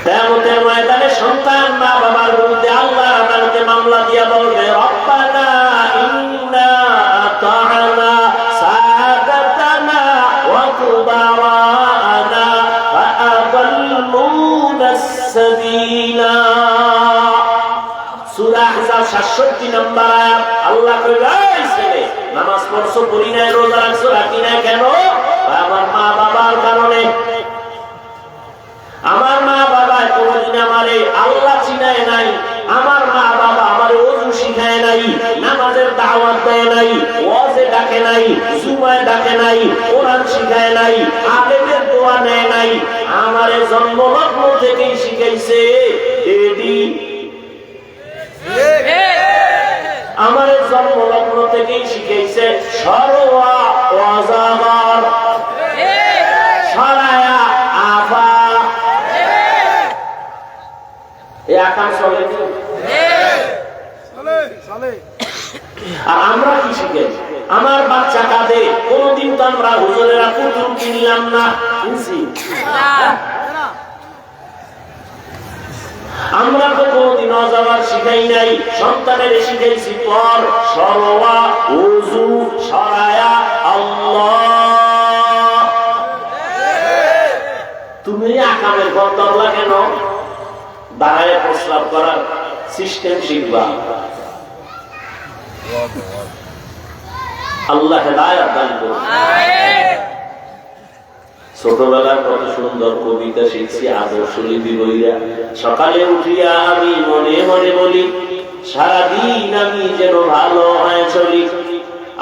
কিয়ামতের ময়দানে সন্তান মা বাবার বিরুদ্ধে আল্লাহর আদালতে মামলা দিয়া বলবে, রব্বানা ইন্না আতা'না সাদাতানা ওয়া কুবারানা ফাআদাল্লুনা আস-সাবিলা। সূরা আহজাব 67 নম্বর আয়াত। আল্লাহ কইবে, এই ছেলে নামাজ পড়ছো, পড়ি নাই, রোজা রাখছো, রাখি নাই কেন? আমার মা বাবার কারণে। আমার মা বাবা কোনদিন আমারে আল্লাহ চিনায় নাই, আমার মা বাবা আমারে ওযু শিখায় নাই, নামাজের দাওয়াত দেয় নাই, ওয়াজে ডাকে নাই, জুমায় ডাকে নাই, কোরআন শিখায় নাই, আলেমের দোয়া নেয় নাই। আমারে জন্মলগ্ন থেকেই শিখাইছে এডি, আমারে জন্মলগ্ন থেকেই শিখাইছে সরওয়া ওয়াজাবার, সরায়া আফা। এই আকাম চলে আর আমরা কি শিখে? আমার বাচ্চা কাঁদে, কোনদিন তো আমরা হুজুরেরা পুতুল কিনলাম না, কিনছি? আমরা তো কোনদিন অজাবার শিখাই নাই, সন্তানের শিখাইছি পর সরওয়া ওযু সরায়া আল্লাহ। তুমি আকামের ঘর দরলা কেন? দাঁড়ায় প্রস্রাব করার সিস্টেম শিখবা। আল্লাহ হেদায়েত দান করুন। ছোটবেলার কত সুন্দর কবিতা শিখছি, আদর্শ লিপি বইরা। সকালে উঠিয়া আমি মনে মনে বলি, সারাদিন আমি যেন ভালো হয়ে চলি।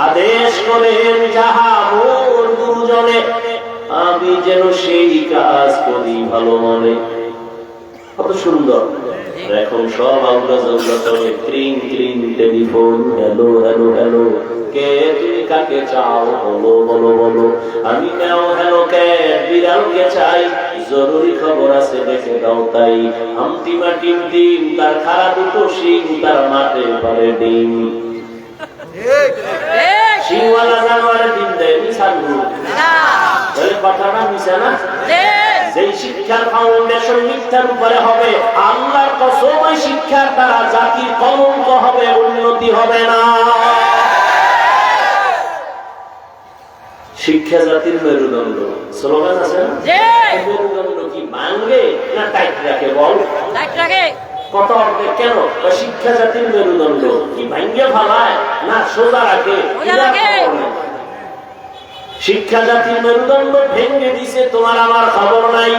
আদেশ করেন যাহা মোর গুরুজনে, আমি যেন সেই কাজ করি ভালো মনে। কত সুন্দর। এখন সব আমরা জল্লা চলে, ক্রিং ক্রিং টেলিফোন, হ্যালো হ্যালো হ্যালো, কে তুমি কাকে চাও, বলো বলো বলো। আমি কেউ হ্যালো কে বিড়ালকে চাই, জরুরি খবর আছে দেখে দাও তাই। হামটিমা টিম টিম, তার খাড়া দুটো শিং, তার মাঠে পারে ডিম। শিংওয়ালা জানোয়ারে ডিম দেয়, মিশাল তাহলে কথাটা মিশে না? যেই শিক্ষার ফাউন্ডেশন মিথ্যার উপরে হবে, আল্লাহর কসম ওই শিক্ষার দ্বারা জাতির কলঙ্ক হবে, উন্নতি হবে না। শিক্ষা জাতির মেরুদণ্ড, স্লোগান আছে না? মেরুদণ্ড কি ভাঙে না টাইট রাখে? বল, টাইট রাখে। কত অর্থে কেন? শিক্ষা জাতির মেরুদণ্ড কি ভাঙ্গে ফালায় না সোজা রাখে? শিক্ষা জাতির মেরুদণ্ড ভেঙে দিছে, তোমার আমার খবর নাই।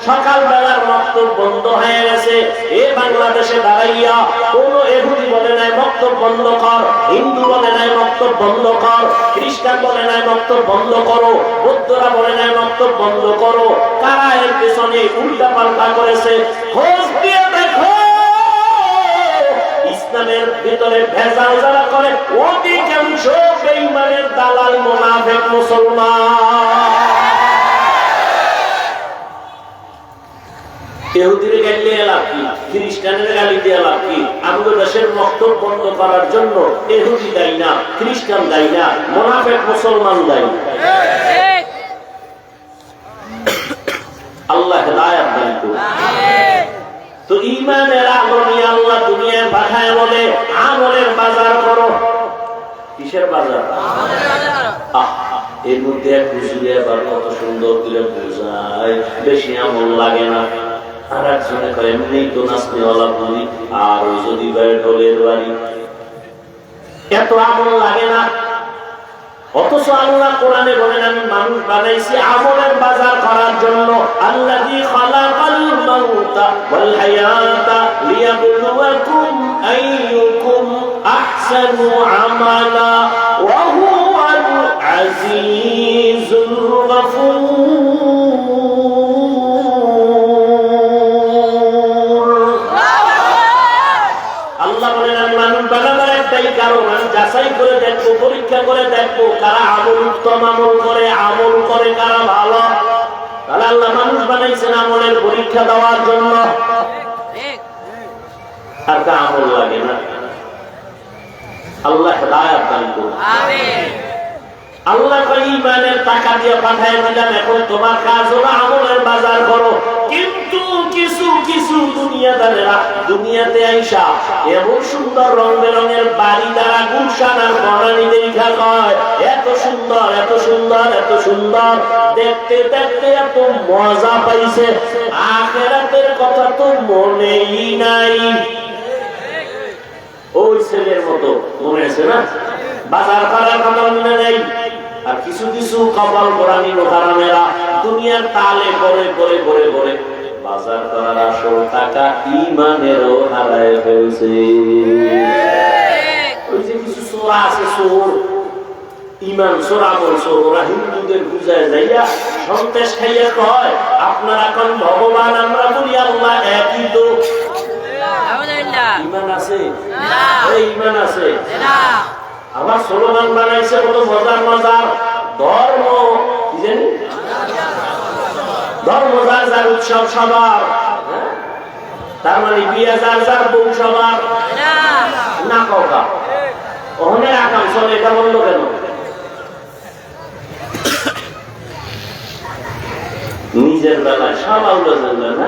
সকাল বেলার বক্তব্য বন্ধ হয়ে গেছে। এ বাংলাদেশে দাঁড়াইয়া কোন ইহুদি বলে নাই বক্তব্য বন্ধ কর, হিন্দু বলে নাই বক্তব্য বন্ধ কর, খ্রিস্টান বলে নাই বক্তব্য বন্ধ করো, বৌদ্ধরা বলে নাই বক্তব্য বন্ধ করো। কারা এর পেছনে উল্টা পাল্টা করেছে? খোঁজ দিয়ে দেখো। ইসলামের ভিতরে ভেজাল যারা করে, অধিকাংশ বেঈমানের দালাল, মুনাফিক মুসলমান। ইহুদির গালি দিয়ে লাভ কি? খ্রিস্টানের গালি দিয়ে লাভ কি? আমাদের দেশের বক্তব্য বন্ধ করার জন্য ইহুদি দায়ী না, খ্রিস্টান দায়ী না, মুনাফিক মুসলমান দায়ী। আল্লাহ হেদায়েত দান করুন। তো ঈমানের আলো নিয়ে আল্লাহ দুনিয়ায় পাঠায় বলে আমলের বাজার করো। কিসের বাজার? এর মধ্যে এক হুজুরে আবার কত সুন্দর করে বোঝায়, বেশি আমল লাগে না। আর একজনে কয় এমনি তো নাচনেওয়ালা বলি, আর যদি ঢোলের বাড়ি, এত আমল লাগে না। অথচ আল্লাহ কোরআনে বলেন, আমি মানুষ বানাইছি আমলের বাজার করার জন্য। আল্লাযী খালাকাল মাউতা ওয়াল হায়াতা লিয়াবলুয়াকুম আইয়ুকুম আহসানু আমালা ওয়া হুয়াল আজিজুল গফুর। আল্লাহ বলেন, আমি মানুষ বানাবার একটাই কারণ, আমি যাচাই করে দেখবো, পরীক্ষা করে দেখবো কারা আমল উত্তম আমল করে কারা ভালো। তাহলে আল্লাহ মানুষ বানাইছেন আমলের পরীক্ষা দেওয়ার জন্য। আর তা আমল লাগে না। আল্লাহ হেদায়েত দান করুন। আমিন। আল্লাহ ঈমানের টাকা দিয়ে পাঠায় দিলাম, এখন তোমার কাজ হলো আমলের বাজার করো। কিন্তু কিছু কিছু দুনিয়াদারেরা দুনিয়াতে আইসা এমন সুন্দর রং বেরঙের বাড়ি দ্বারা গুলশান আর বনানী দেখা কয় এত সুন্দর এত সুন্দর এত সুন্দর, দেখতে দেখতে এত মজা পাইছে, আখিরাতের কথা তো মনেই নাই। ওই ছেলের মতো মনে আছে না? বাজার করার কথা মনে নেই। আর কিছু কিছু কপাল কোরআনি হারামেরা দুনিয়ার তালে পরে পরে পরে পরে বাজার করার আসল টাকা ঈমানেরও হারায় ফেলছে। ওই যে কিছু চোরা আছে, চোর, ঈমান চোর, আমল চোর, ওরা হিন্দুদের বুঝায় যাইয়া সন্দেশ খাইয়া কয় আপনারা কোন ভগবান, আমরা বলি আল্লাহ একই। তো ঈমান আছে? ঈমান আছে। আবার স্লোগান বানাইছে কত মজার মজার, ধর্ম কি জানি, ধর্ম যার যার উৎসব সবার, তার মানে বিয়ে যার যার বউ সবার না। কথা অনেক আকাম চলে, এটা বললো কেন? নিজের বেলায় সব আউলা চলবে না।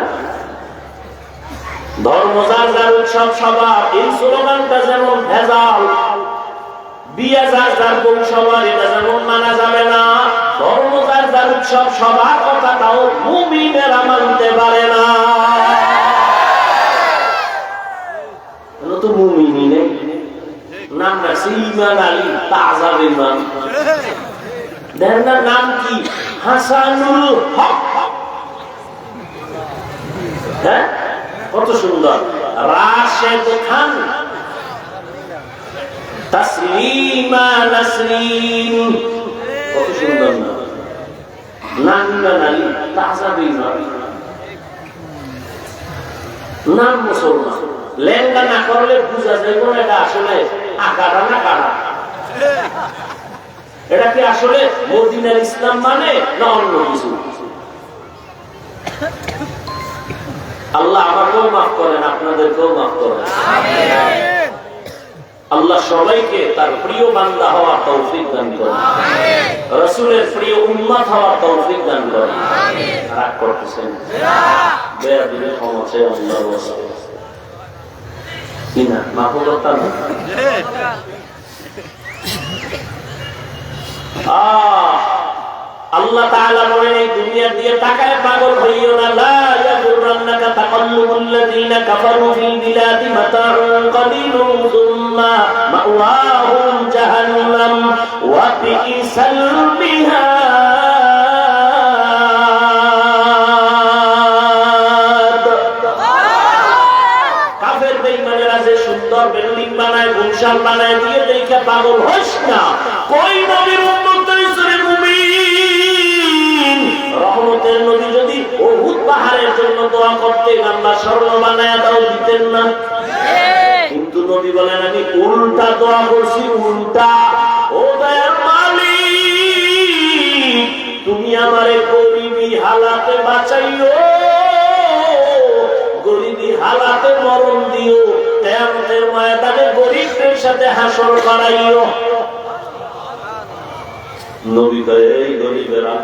ধর্ম যার যার উৎসব সবার, এই স্লোগানটা যেমন ভেজাল, বিয়ে যার যার বউ সবার, এটা যেমন মানা যাবে না। ধর্ম যার যার উৎসব সবার কথাটাও মুমিনেরা মানতে পারে না। তো মুমিনই নেই, নাম রাখছে ইমান আলী, তাজা বেঈমান। দেখেন না নাম কি? হাসানুল হক। হ্যাঁ, কত সুন্দর। রাশেদ খান, তাসলিমা নাসরিন, কত সুন্দর নাম। নাম ইমান আলী, তাজা বেঈমান, নাম মুসলমান। লেনদেন না করলে বুঝা যায় কোন এটা আসলে আকারা না কারা। এটা কি আসলে মদিনার ইসলাম মানে না অন্য কিছু? আল্লাহ আমাকেও মাফ করেন, আপনাদেরকেও মাফ করেন। আল্লাহ সবাইকে তার প্রিয় বান্দা হওয়ার তৌফিক দান করেন, রাসূলের প্রিয় উম্মত হওয়ার তৌফিক দান করেন। রাগ করতেছেন? বেয়াদবি ক্ষমা চাই আল্লাহর ওয়াস্তে। কিনা মাহবুবতা না? আল্লাহ তাআলা বলেন এই দুনিয়া দিয়ে তাকায় পাগল হইও না। লা ইয়াগুররান্নাকা তাকাল্লুবুল্লাযীনা কাফারু ফিল বিলাদি মাতাউন কালিলুন সুম্মা মাওয়াহুম জাহান্নাম ওয়া বিইসাল মিহাদ। কাফের বেঈমানেরা যে সুন্দর বিল্ডিং বানায়, গুলশান বানায় দিয়ে দেখে পাগল হইস না। কই নবীর রহমতের নবী যদি উহুদ পাহাড়ের জন্য দোয়া করতেন, আল্লাহ স্বর্ণ বানায়া দাও, দিতেন না? কিন্তু নবী বলেন আমি উল্টা দোয়া করছি, উল্টা। ও দয়ার মালিক, তুমি আমারে গরিবী হালাতে বাঁচাইও, গরিবী হালাতে মরণ দিও, কিয়ামতের ময়দানে গরিবদের সাথে হাসর করাইও। নবী কয় এই গরিবেরা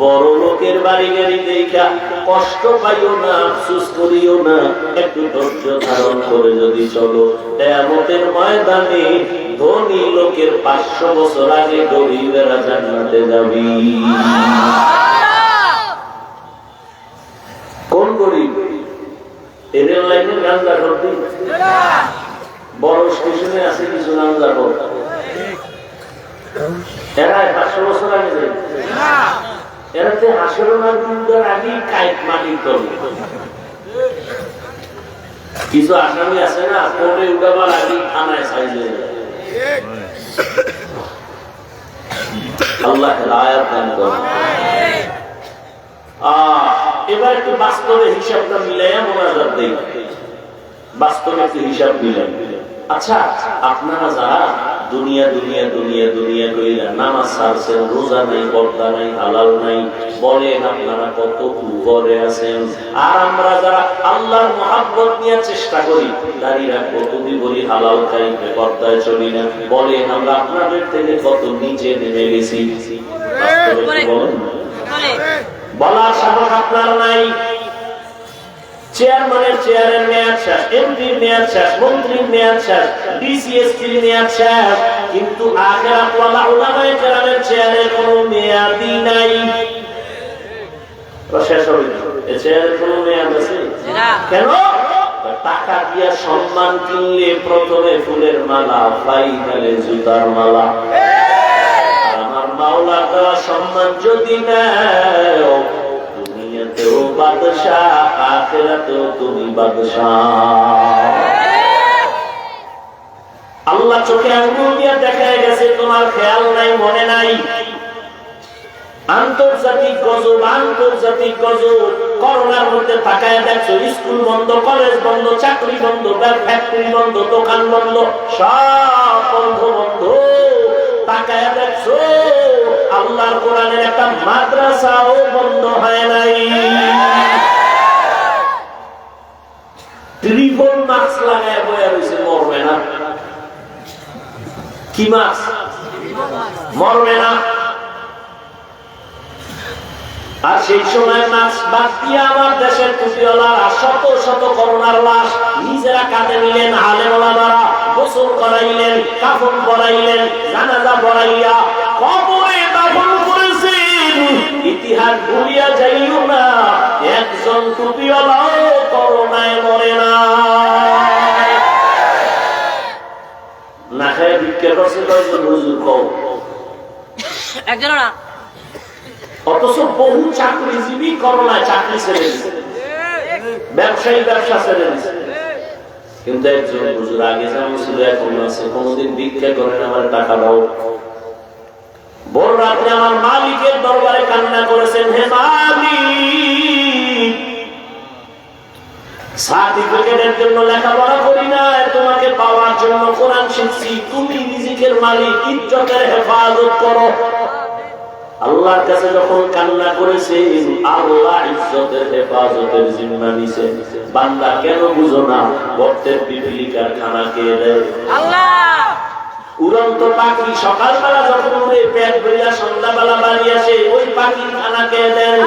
বড় লোকের বাড়ি গাড়ি দেখা কষ্ট পাইও না, আফসোস করিও না, একটু ধৈর্য ধারণ করে যদি চলো, কিয়ামতের ময়দানে ধনী লোকের 500 বছর আগে গরিবেরা জান্নাতে যাবি। কোন গরিব? রেল লাইনের গান্দা করবি, বড় স্টেশনে আছে কিছু গান্দা কর, এরা 500 বছর আগে যাবে। এরাতে হাসরের দিনটার আগেই কাইট মাটি করবে। কিছু আসামি আছে না, কোর্টে উঠাবার আগেই থানায় সাইজে। আল্লাহ আয়াত দান করেন। এবার একটু বাস্তবে হিসাবটা মিলাইয়া মোনাজাত দেই, বাস্তবে একটু হিসাব মিলাই। আচ্ছা, আপনারা যারা দুনিয়া দুনিয়া দুনিয়া দুনিয়া কইরা নামাজ ছাড়ছেন, রোজা নাই, পর্দা নাই, হালাল নাই, বলেন আপনারা কত উপরে আছেন। আর আমরা যারা আল্লাহর মহব্বত নিয়ে চেষ্টা করি, দাঁড়িয়ে রাখবো, তুমি বলি হালাল খাই, পর্দায় চলি না, বলেন আমরা আপনাদের থেকে কত নিচে নেমে গেছি। বলার সাহস আপনার নাই। চেয়ারম্যানের চেয়ারের মেয়াদ শেষ, এমপির মেয়াদ শেষ, মন্ত্রীর মেয়াদ শেষ, ডিসিএসপির মেয়াদ শেষ, কিন্তু আখিরাত ওয়ালা উলামায়ে কেরামের চেয়ারের কোনো মেয়াদই নাই। শেষ হবে, এই চেয়ারের কোনো মেয়াদ আছে? কেন? টাকা দিয়া সম্মান কিনলে প্রথমে ফুলের মালা, ফাইনালে জুতার মালা। আর আমার মাওলার দেওয়া সম্মান যদি নেও, দুনিয়াতেও বাদশাহ, আখিরাতেও তুমি বাদশাহ। আল্লাহ চোখে আঙ্গুল দিয়ে দেখায় গেছে, তোমার খেয়াল নাই, মনে নাই। আন্তর্জাতিক গজব, আন্তর্জাতিক গজব। করোনার মধ্যে তাকায় দেখছো, স্কুল বন্ধ, কলেজ বন্ধ, চাকরি বন্ধ, ফ্যাক্টরি বন্ধ, দোকান বন্ধ, সব বন্ধ বন্ধ। তাকায় দেখছো আল্লাহর কোরআনের একটা মাদ্রাসাও বন্ধ হয় নাই। ট্রিপল মাস্ক লাগায় বয়া রয়েছে, মরবে না। কি মাছ? মরবে না। আর সেই সময় মাছ বাদ দিয়ে আমার দেশের টুপিওয়ালারা শত শত করোনার লাশ নিজেরা কাঁধে নিলেন, আলেম ওলামারা গোসল করাইলেন, কাফন পরাইলেন, জানাজা পড়াইয়া কবরে দাফন করেছেন। ইতিহাস ভুলিয়া যাইও না, একজন টুপিওয়ালাও করোনায় মরে না। না খেয়ে ভিক্ষা করছে কয়েকজন হুজুর কম, একজন না। অথচ বহু চাকরিজীবী করোনায় চাকরি ছেড়ে দিচ্ছে, ব্যবসায়ী ব্যবসা ছেড়ে দিচ্ছে। কিন্তু একজন হুজুর আগে যেমন ছিল এখন আছে, কোনদিন ভিক্ষা করেন আমার টাকা দাও। বড় রাত্রে আমার মালিকের দরবারে কান্না করেছেন, হে মালিক, সার্টিফিকেটের জন্য লেখাপড়া করি না, তোমাকে পাওয়ার জন্য কোরআন শিখছি, তুমি রিজিকের মালিক, ইজ্জতের হেফাজত করো। আল্লাহর কাছে যখন কান্না করেছেন, আল্লাহ ইজ্জতের হেফাজতের জিম্মা নিছেন। বান্দা কেন বুঝো না, গর্তের পিপিলিকার খানা কে দেয়? আল্লাহ। উড়ন্ত পাখি সকালবেলা যখন উড়ে পেট ভরিয়া সন্ধ্যাবেলা বাড়ি আসে, ওই পাখির খানা কে দেন?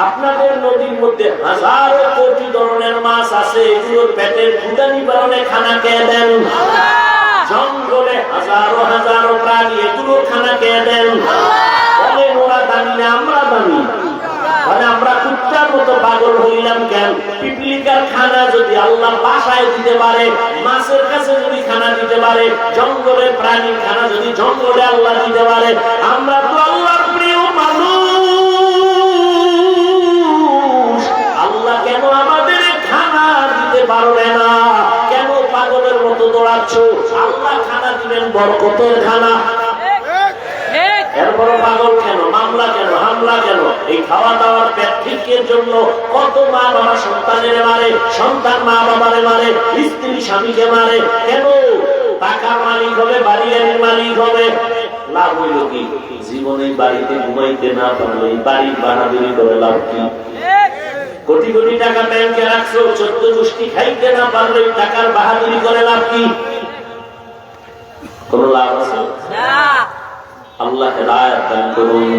আপনাদের নদীর মধ্যে হাজারো কোটি ধরনের মাছ আছে, এগুলোর পেটের ক্ষুধা নিবারণে খানা কে দেন? জঙ্গলে হাজারো হাজারো প্রাণী, এগুলোর খানা কে দেন? বলেন ওরা দামি না আমরা দামি? মানে আমরা কুত্তার মতো পাগল হইলাম কেন? পিপলিকার খানা যদি আল্লাহ বাসায় দিতে পারে, মাছের কাছে যদি খানা দিতে পারে, জঙ্গলের প্রাণীর খানা যদি জঙ্গলে আল্লাহ দিতে পারে, আমরা তো আল্লাহর প্রিয় মানুষ। আল্লাহ কেন আমাদের খানা দিতে পারবে না? কেন পাগলের মতো দৌড়াচ্ছ? আল্লাহ খানা দিবেন, বরকতের খানা। এরপর পাগল কেন? মামলা কেন? হামলা কেন? এই খাওয়া দাওয়ার প্র্যাকটিকের জন্য কত মা বাবা সন্তানের মারে, সন্তান মা বাবারে মারে, স্ত্রী স্বামীকে মারে। কেন? টাকার মালিক হবে, বাড়ি গাড়ির মালিক হবে, লাভ হইল কি? জীবনে বাড়িতে ঘুমাইতে না পারলে বাড়ির বাহাদুরি করে লাভ কি? কোটি কোটি টাকা ব্যাংকে রাখছো, 14 গোষ্ঠী খাইতে না পারলে টাকার বাহাদুরি করে লাভ কি? কোন লাভ আছে? আল্লাহ হেদায়েত দান করুন।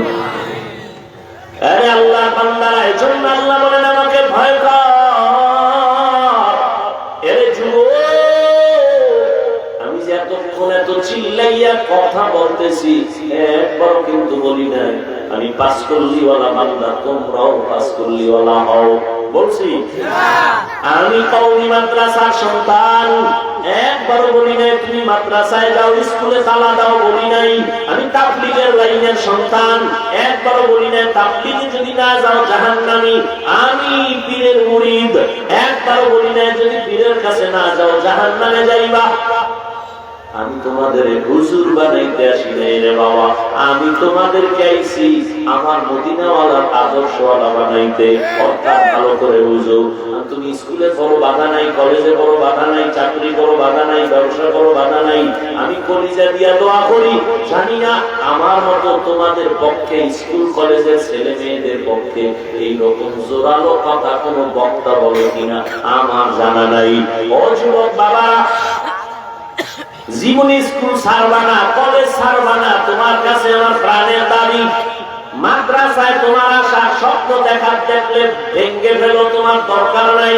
আরে আল্লাহ বান্দারা, এজন্য আল্লাহ বলেন আমাকে ভয় কর। এরে যুবক, আমি যে এতক্ষণ এত চিল্লাইয়া কথা বলতেছি, একবার কিন্তু বলি নাই আমি পাস করলিওয়ালা বান্দা, তোমরাও পাস করলিওয়ালা হও। বলছি আমি কওমি মাদ্রাসার সন্তান, একবারও বলি নাই তুমি মাদ্রাসায় যাও, স্কুলে তালা দাও, বলি নাই। আমি তাবলীগের লাইনের সন্তান, একবারও বলি নাই তাবলীগে যদি না যাও জাহান্নামী। আমি পীরের মুরিদ, একবারও বলি নাই যদি পীরের কাছে না যাও জাহান্নামে যাইবা। আমি তোমাদের হুজুর বানাইতে আসি নাই রে বাবা, আমি তোমাদেরকে আইছি আমার মদিনাওয়ালার আদর্শওয়ালা বানাইতে। অর্থাৎ ভালো করে বুঝো, তুমি স্কুলে বড় বাধা নাই, কলেজে বড় বাধা নাই, চাকরি বড় বাধা নাই, ব্যবসা বড় বাধা নাই। আমি কলিজা দিয়া দোয়া করি, জানি না আমার মতো তোমাদের পক্ষে, স্কুল কলেজের ছেলে মেয়েদের পক্ষে এইরকম জোরালো কথা কোনো বক্তা বলে কিনা আমার জানা নাই। ও যুবক বাবা, জীবনে স্কুল ছাড়বা না, কলেজ ছাড়বা না, তোমার কাছে আমার প্রাণের দাবি। মাদ্রাসায় তোমার আশা, স্বপ্ন দেখার দেখলে ভেঙ্গে ফেলো, তোমার দরকার নাই।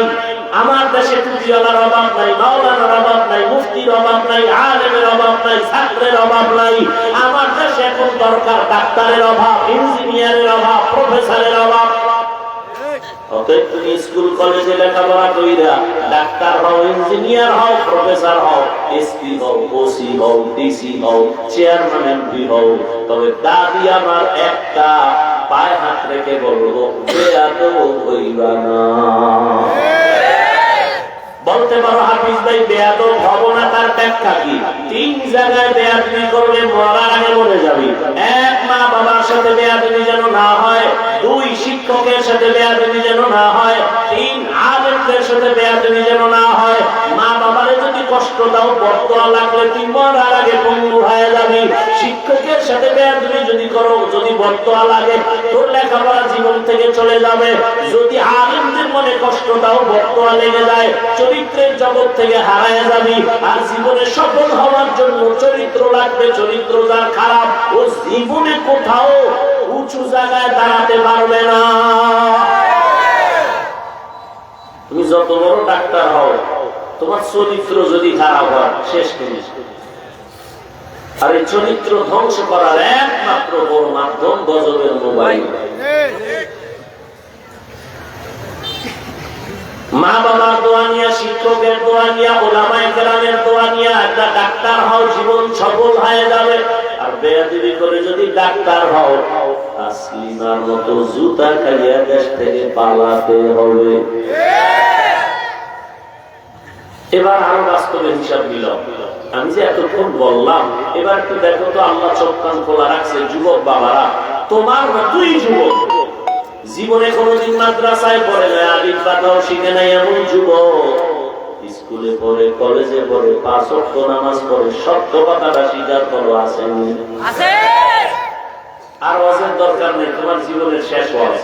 আমার দেশে টুপিওয়ালার অভাব নাই, মাওলানার অভাব নাই, মুফতির অভাব নাই, আলেমের অভাব নাই, ছাত্রের অভাব নাই। আমার দেশে এখন দরকার ডাক্তারের অভাব, ইঞ্জিনিয়ারের অভাব, প্রফেসরের অভাব। অতএব তুমি স্কুল কলেজে লেখাপড়া কইরা ডাক্তার হও, ইঞ্জিনিয়ার হও, প্রফেসর হও, এসপি হও, ওসি হও, ডিসি হও, চেয়ারম্যান এমপি হও, তবে দাবি আমার একটা, পায়ে হাত রেখে বলবো বেয়াদব হইবা না। বলতে পারো হাফিজ ভাই বেয়াদব হব না, তার ব্যাখ্যা কি? 3 জায়গায় বেয়াদবি করলে মরার আগে মরে যাবি। 1, মা বাবার সাথে বেয়াদবি যেন না হয়। 2, শিক্ষকের সাথে বেয়াদবি যেন না হয়। 3, আলেমদের সাথে বেয়াদবি যেন না হয়। মা বাবারে যদি কষ্ট দাও, বর্তমান লাগলে তুই মরার আগে পঙ্গু হয়ে যাবি। শিক্ষকের সাথে বেয়াদবি যদি করো, যদি বর্তমান লাগে তোর লেখাপড়া জীবন থেকে চলে যাবে। যদি আলেমদের মনে কষ্ট দাও, বর্তমান লেগে যায়, চরিত্রের জগৎ থেকে হারায় যাবি। আর জীবনে সফল হওয়ার জন্য চরিত্র লাগবে। চরিত্র যার খারাপ, ও জীবনে কোথাও উঁচু জায়গায় দাঁড়াতে পারবে না। তুমি যত বড় ডাক্তার হও, তোমার চরিত্র যদি খারাপ হয়, শেষ তুমি। আর এই চরিত্র ধ্বংস করার একমাত্র বড় মাধ্যম গজবের মোবাইল। মা বাবার দোয়া নিয়া, শিক্ষকের দোয়া নিয়া, ওলামায়ে কেরামের দোয়া নিয়া একটা ডাক্তার হও, জীবন সফল হয়ে যাবে। আর বেয়াদবি করে যদি ডাক্তার হও, তাসলিমার মতো জুতা খাইয়া দেশ থেকে পালাতে হবে। এবার আরো বাস্তবে হিসাব নিলাম। আমি যে এতক্ষণ বললাম, এবার একটু দেখো তো, আল্লাহ চোখ কান খোলা রাখছে। যুবক বাবারা, তোমার মতোই যুবক, জীবনে কোনদিন মাদ্রাসায় পড়ে নাই, আলিফ বাতাও শিখে নাই এমন যুবক, স্কুলে পড়ে, কলেজে পড়ে, 5 ওয়াক্ত নামাজ পড়ে, সত্য কথাটা স্বীকার করো, আসেনি? আর ওয়াজের দরকার নেই, তোমার জীবনের শেষ ওয়াজ।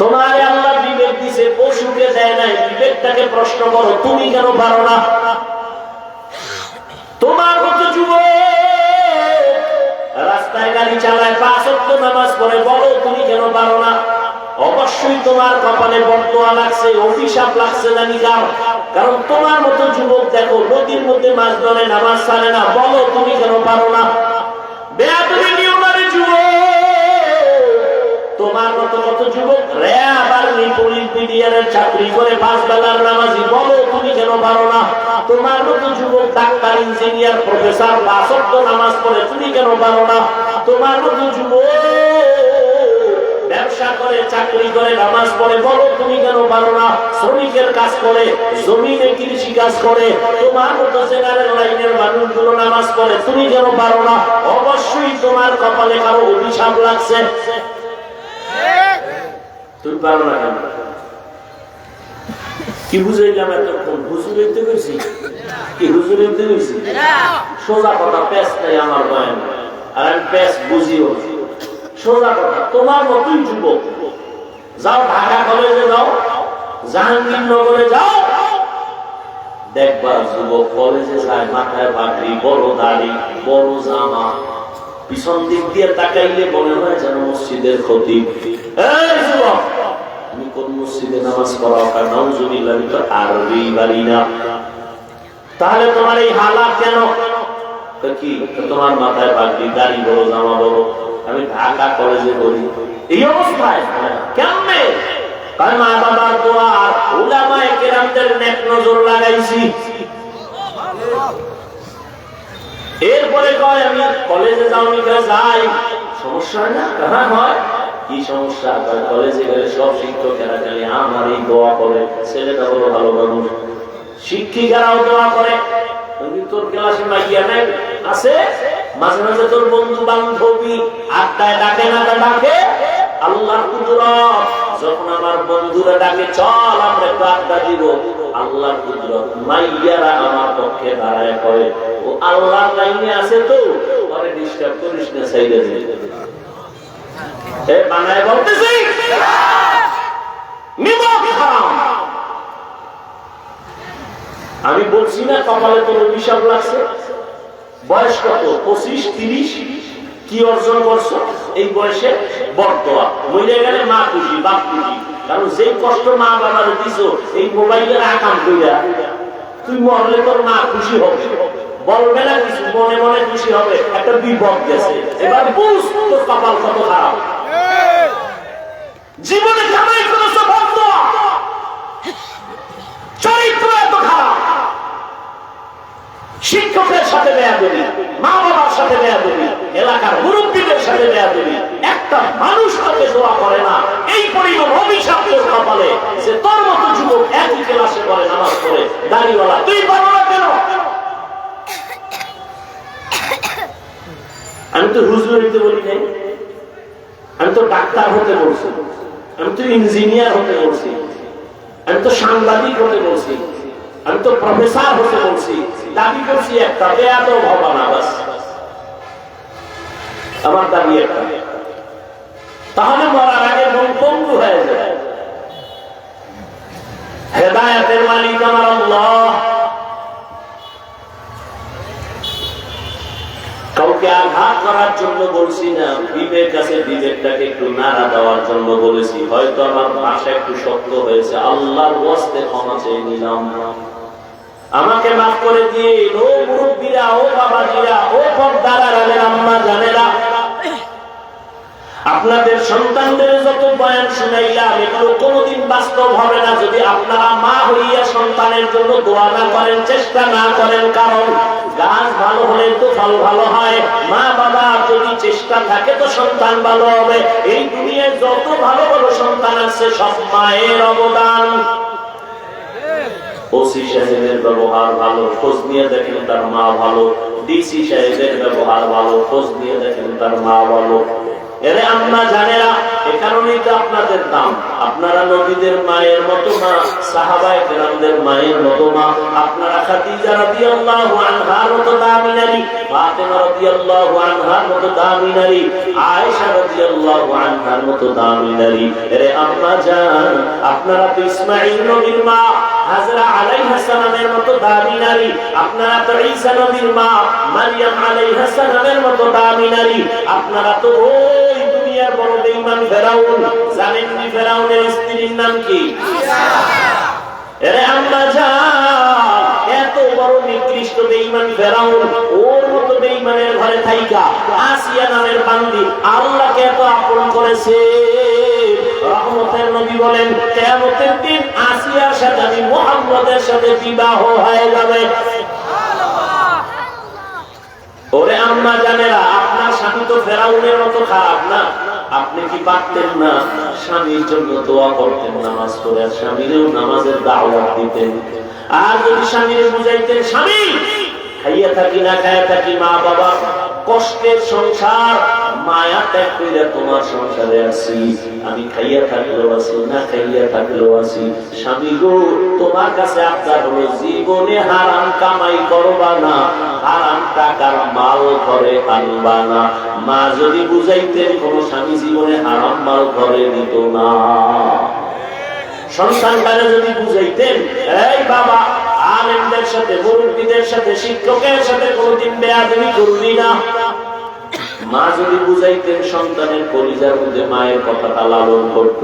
তোমার আল্লাহ বিবেক দিছে, পশুকে দেয় নাই। বিবেকটাকে প্রশ্ন করো, তুমি কেন পারো না? তোমার মতো যুবক রাস্তায় গাড়ি চালায়, 5 ওয়াক্ত নামাজ পড়ে, বলো তুমি কেন পারো না? অবশ্যই তোমার কপালে বর্তমান লাগছে, অভিশাপ লাগছে, জানি কারণ তোমার মতো যুবক দেখো নদীর মধ্যে মাছ ধরে, নামাজ ছাড়ে না, বলো তুমি কেন পারো না? বেয়াদবি নিও না রে যুবক। তোমার মতো কত যুবক র‍্যাব আর্মি পুলিশ বিডিআরের চাকরি করে, 5 বেলার নামাজি, বলো তুমি কেন পারো না? তোমার মতো যুবক ডাক্তার, ইঞ্জিনিয়ার, প্রফেসর, 5 ওয়াক্ত নামাজ পড়ে, তুমি কেন পারো না? তোমার মতো যুবক ব্যবসা করে, চাকরি করে, নামাজ পড়ে, বলো তুমি কেন পারো না? শ্রমিকের কাজ করে, জমিনে কৃষি কাজ করে, তোমার মতো জেনারেল লাইনের মানুষগুলো নামাজ পড়ে, তুমি কেন পারো না? অবশ্যই তোমার কপালে কারো অভিশাপ লাগছে। তুমি পারো না কেন? কি বুঝাইলাম এতক্ষণ? হুজুর হইতে গেছি কি? হুজুর হইতে গেছি? সোজা কথা, পেস নাই আমার বয়ান, আর আমি পেস বুঝিও। সোজা কথা, তোমার মতোই যুবক যাও, ঢাকা কলেজে যাও, জাহাঙ্গীরনগরে যাও, দেখবা যুবক কলেজে যায়, মাথায় পাগড়ি, বড় দাড়ি, বড় জামা, পিছন দিক দিয়ে তাকাইলে মনে হয় যেন মসজিদের খতিব। এই যুবক, তুমি কোন মসজিদে নামাজ পড়াও? নাউজুবিল্লাহ, আমি তো আরবি পারি না। তাহলে তোমার এই হালাত কেন? কি তোমার মাথায় পাগড়ি, দাড়ি বড়, জামা বড়, আমি ঢাকা কলেজে পড়ি, এই অবস্থায় কেমনে? কারণ মা বাবার দোয়া আর উলামায়ে কেরামদের নেক নজর লাগাইছি। এরপরে কয় আমি কলেজে যাওনি, যাই, সমস্যা হয় না? হ্যাঁ হয়। কি সমস্যা? কলেজে গেলে সব শিক্ষকেরা খালি আমার এই দোয়া করে, ছেলেটা হলো ভালো মানুষ, শিক্ষিকারাও দোয়া করে। তোর ক্লাসে মাইয়া নাই আছে, মাঝে মাঝে তোর বন্ধু বান্ধবী আড্ডায় ডাকে না, ডাকে আল্লাহর কুদরত। যখন আমার বন্ধুরা ডাকে, চল আমরা একটু আড্ডা দিব, আল্লাহর কুদরত, মাইয়ারা আমার পক্ষে দাঁড়ায় করে, ও আল্লাহর লাইনে আছে, তো পরে ডিস্টার্ব করিস না, সাইডে দে। বানায় বলতেছি আমি বলছি না কপালে তোর অভিশাপ লাগছে। বয়স কত? 25-30। কি অর্জন করছো এই বয়সে? বর্তয়া। মরে গেলে মা খুশি, বাপ খুশি, কারণ যে কষ্ট মা বাবার দিছো এই মোবাইলের আকাম কইরা, তুই মরলে তোর মা খুশি হবে, বলবে না কিছু, মনে মনে খুশি হবে, একটা বিপদ গেছে। এবার বুঝ তোর কপাল কত খারাপ। জীবনে কামাই করেছো বর্তয়া, চরিত্র এত খারাপ, শিক্ষকের সাথে বেয়াদবি, মা বাবার সাথে বেয়াদবি, এলাকার মুরব্বীদের সাথে বেয়াদবি, একটা মানুষ তোকে দোয়া করে না। এই পরিমাণ অভিশাপ তোর কপালে যে তোর মতো যুবক একই ক্লাসে করে, নামাজ পড়ে, দাড়িওয়ালা, তুই পারো না কেন? আমি তো হুজুর হইতে বলি নাই, আমি তো ডাক্তার হতে বলছি, আমি তো ইঞ্জিনিয়ার হতে বলছি, আমি তো সাংবাদিক হতে বলছি, আমি তো প্রফেসর হতে বলছি, দাবি করছি একটা, বেয়াদব হবা না বাস, আমার দাবি একটা। তাহলে মরার আগে মন পঙ্গু হয়ে যায়। হেদায়েতের মালিক আমার আল্লাহ। কাউকে আঘাত করার জন্য বলছি না, বিবেক আছে, বিবেকটাকে একটু নাড়া দেওয়ার জন্য বলেছি। হয়তো আমার ভাষা একটু শক্ত হয়েছে, আল্লাহর ওয়াস্তে ক্ষমা চেয়ে নিলাম, আমাকে মাফ করে দিয়ে। ও মুরব্বীরা, ও বাবাজিরা, ও পর্দার আম্মা জানেরা, আপনাদের সন্তানদের যত বয়ান শুনাইলাম এগুলো কোনোদিন বাস্তব হবে না যদি আপনারা মা হইয়া সন্তানের জন্য দোয়া না করেন, চেষ্টা না করেন। কারণ গাছ ভালো হলে তো ফল ভালো হয়। মা বাবা যদি চেষ্টা থাকে তো সন্তান ভালো হবে। এই দুনিয়ায় যত ভালো ভালো সন্তান আছে সব মায়ের অবদান। ওসি সাহেবের ব্যবহার ভালো, খোঁজ নিয়ে দেখেন তার মা ভালো। ডিসি সাহেবের ব্যবহার ভালো, খোঁজ নিয়ে দেখেন তার মা ভালো। এরে আম্মা জানেরা, এ কারণেই তো আপনাদের দাম। আপনারা নবীদের মায়ের মতো মা, সাহাবায়ে কেরামদের মায়ের মতো মা। আপনারা খাদিজা রাদিয়াল্লাহু আনহার মতো দামি নারী, ফাতেমা রাদিয়াল্লাহু আনহার মতো দামি নারী, আয়েশা রাদিয়াল্লাহু আনহার মতো দামি নারী। এরে আম্মা জান, আপনারা তো ইসমাঈল নবীর মা, হাজরা আলাইহিস সালামের মতো দামি নারী। আপনারা তো ঈসা নবীর মা, মারইয়াম আলাইহিস সালামের মতো দামি নারী। আপনারা তো ওই দুনিয়ার বড় বেঈমান ফেরাউন, জানেন কি ফেরাউনের স্ত্রীর নাম কি? এরে আম্মা জান, এত বড় নিকৃষ্ট বেঈমান ফেরাউন, ওর মতো বেঈমানের ঘরে থাইকা আসিয়া নামের বান্দি আল্লাহকে এত আপন করেছে। রহমতের নবী বলেন, কিয়ামতের দিন আসিয়ার সাথে আমি মুহাম্মদের সাথে বিবাহ হয়ে যাবে। ওরে আম্মা জানেরা, আপনার স্বামী তো ফেরাউনের মতো খারাপ না। আপনি কি পারতেন না স্বামীর জন্য দোয়া করতেন, নামাজ পড়ে, আর স্বামীরেও নামাজের দাওয়াত দিতেন? আর যদি স্বামীরে বুঝাইতেন, স্বামী খাইয়া থাকি না খাইয়া থাকি, মা বাবা কষ্টের সংসার, মায়া ত্যাগ করে তোমার সংসারে আছি, আমি খাইয়া থাকলেও আছি, না খাইয়া থাকলেও আছি। স্বামী গো, তোমার কাছে আপনার হলো জীবনে হারাম কামাই করবা না, হারাম টাকার মাল ঘরে আনবা না। মা যদি বুঝাইতেন, কোন স্বামী জীবনে হারাম মাল ঘরে নিত না। সন্তানকারে যদি বুঝাইতেন, এই বাবা আলেমদের সাথে, মুরব্বীদের সাথে, শিক্ষকের সাথে কোনদিন বেয়াদবি করবি না। মা যদি বুঝাইতেন, সন্তানের কলিজার মধ্যে মায়ের কথাটা লালন করত।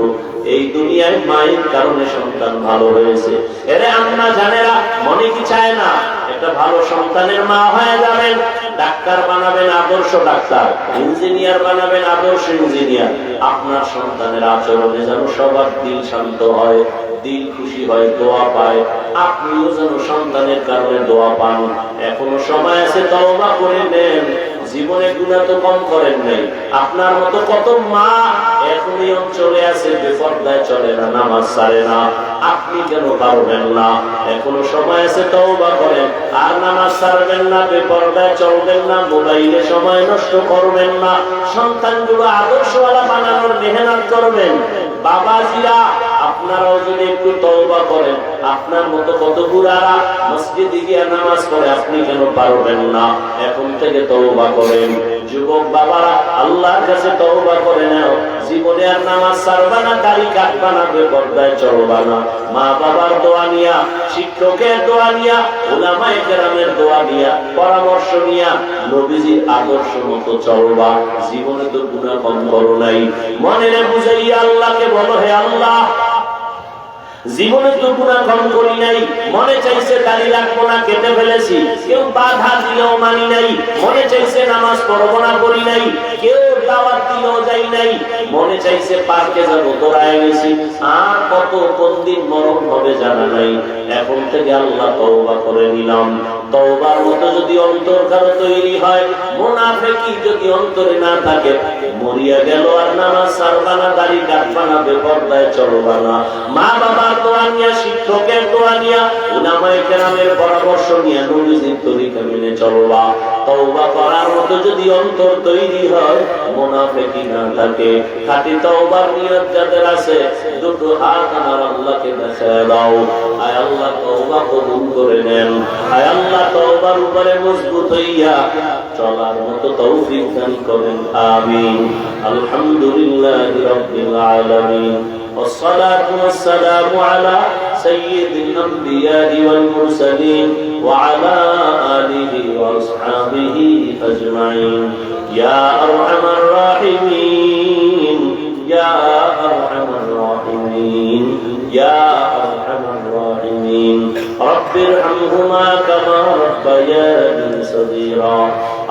এই দুনিয়ায় মায়ের কারণে সন্তান ভালো হয়েছে। এরে আম্মা জানেরা, মনে কি চায় না একটা ভালো সন্তানের মা হয়ে যাবেন? ডাক্তার বানাবেন আদর্শ ডাক্তার, ইঞ্জিনিয়ার বানাবেন আদর্শ ইঞ্জিনিয়ার। আপনার সন্তানের আচরণে যেন সবার দিল শান্ত হয়, দিল খুশি হয়, দোয়া পায়। আপনিও যেন সন্তানের কারণে দোয়া পান। এখনো সময় আছে, তওবা করে নেন। জীবনে গুনাহ তো কম করেন নাই। আপনার মতো কত মা এখন এই অঞ্চলে আছে, বেপরদায় চলে না, নামাজ ছাড়ে না। আপনি কেন পারবেন না? এখনো সময় আছে, তওবা করেন। আর নামাজ ছাড়বেন না, বেপরদায় চলবেন না, মোবাইলে সময় নষ্ট করবেন না। সন্তানগুলো আদর্শওয়ালা বানানোর মেহনত করবেন। বাবাজিরা, আপনারাও যদি একটু তওবা করেন, আপনার মতো কত বুড়ারা মসজিদে গিয়ে নামাজ পড়ে, আপনি কেন পারবেন না? এখন থেকে তওবা করেন। যুবক বাবারা, আল্লাহর কাছে তওবা করে নাও। জীবনে আর নামাজ ছাড়বা না, দাড়ি কাটবা না, বেপরদায় চলবা না। মা বাবার দোয়া নিয়া, শিক্ষকের দোয়া নিয়া, উলামায়ে কেরামের দোয়া নিয়া, পরামর্শ নিয়া নবীজির আদর্শ মতো চলবা। জীবনে তো গুনাহ কম করো নাই। মনে বুঝাইয়া আল্লাহকে বলো, হে আল্লাহ, জীবনে তো গুনাহ কম করি নাই। মনে চাইছে দাড়ি রাখবো না, কেটে ফেলেছি। কেউ বাধা দিলেও মানি নাই। মনে চাইছে নামাজ পড়বো না, করি নাই। কেউ দাওয়াত দিলেও যাই নাই। মনে চাইছে পার্কে যাবো, দৌড়ায় গেছি। আর কত কোন দিন মরণ হবে জানা নাই। এখন থেকে আল্লাহ তওবা করে নিলাম। তওবার মতো যদি অন্তর কারো তৈরি হয়, মুনাফিকি যদি অন্তরে না থাকে, মরিয়া গেল আর নামাজ ছাড়বা না, দাড়ি কাটবা না, বেপরদায় চলবা না। মা বাবার দোয়া নিয়া, শিক্ষকের দোয়া নিয়া উলামায়ে কেরামের পরামর্শ নিয়ে নবীজির তরিকা মেনে চলবা। তওবা করার মতো যদি অন্তর তৈরি হয়, মুনাফিকি না থাকে, খাঁটি তওবার নিয়ত যাদের আছে, দুটো হাত আমার আল্লাহকে দেখায় দাও। আয় আল্লাহ তওবা কবুল করে নেন। আয় আল্লাহ তওবার উপরে মজবুত হইয়া চলার মতো তৌফিক দান করেন। আমিন। আলহামদুলিল্লাহি রাব্বিল আলামিন। والصلاة والسلام على سيد الأنبياء والمرسلين وعلى آله وأصحابه أجمعين. يا أرحم الراحمين يا أرحم الراحمين يا أرحم الراحمين. رب ارحمهما كما ربياني صغيرا.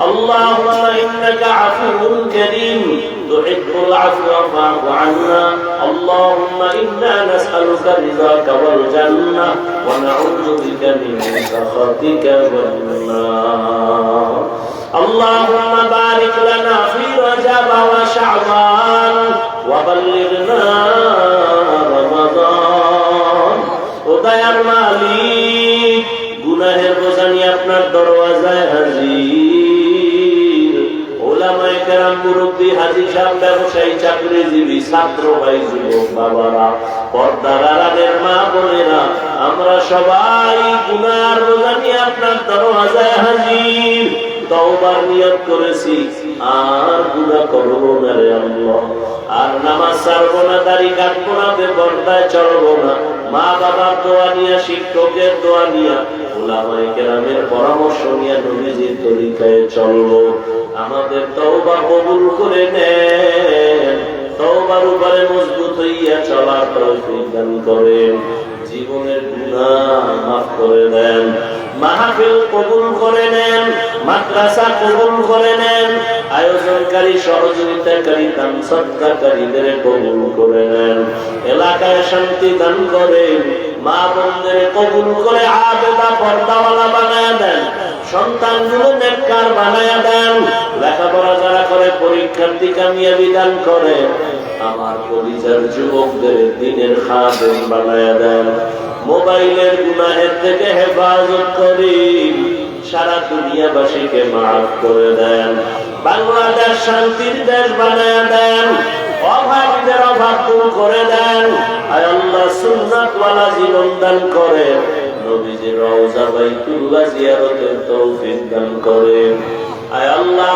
اللهم إنك عفو كريم تحب العفو فاعف عنا. اللهم إنا نسألك رضاك والجنة ونعوذ بك من سخطك والنار. اللهم بارك لنا في رجب وشعبان وبلغنا رمضان. উদয়ার মালিক, গুনাহের বোঝা নিয়ে আপনার দরওয়াজায় হাজির। ওলামায়ে কেরাম, মুরব্বী, হাজী সাহেব, ব্যবসায়ী, চাকরিজীবী, ছাত্র ভাই, যুবক বাবারা, পর্দার আড়ালের মা বোনেরা, আমরা সবাই গুনার বোঝা নিয়ে আপনার দরওয়াজায় হাজির। তওবার নিয়ত করেছি, আর গুনাহ করব না রে আল্লাহ। আর নামাজ ছাড়বো না, দাড়ি কাটবো না, বেপরদায় চলবো না। মা বাবার দোয়া নিয়ে, শিক্ষকের দোয়া নিয়ে, উলামায়ে কেরামের পরামর্শ নিয়ে নবীজির তরিকায় চলবো। আমাদের তওবা কবুল করে নেন। তওবার উপরে মজবুত হইয়া চলার তৌফিক দান করেন। জীবনের গুনাহ মাফ করে দেন। মাহফিল কবুল করে নেন। মাদ্রাসা কবুল করে নেন। আয়োজনকারী, সহযোগিতাকারী, দান সদকাকারীদের কবুল করে নেন। এলাকায় শান্তি দান করেন। মা বোনদের কবুল করে আবেদা পর্দাওয়ালা বানায় দেন। সন্তানগুলো নেককার বানায় দেন। লেখাপড়া যারা করে পরীক্ষার্থী কামিয়াবি দান করে। আমার পরিচার যুবকদের দিনের খাদেম বানায় দেন। মোবাইলের গুনাহের থেকে হেফাজত করেন। সারা দুনিয়াবাসীকে মাফ করে দেন। বাংলাদেশ শান্তির দেশ বানায় দেন। অভাবীদের অভাব দূর করে দেন। আয় আল্লাহ সুন্নাতওয়ালা জীবন দান করেন। নবীজির রওজা বাইতুল্লাহ জিয়ারতের তৌফিক দান করেন। আয় আল্লাহ,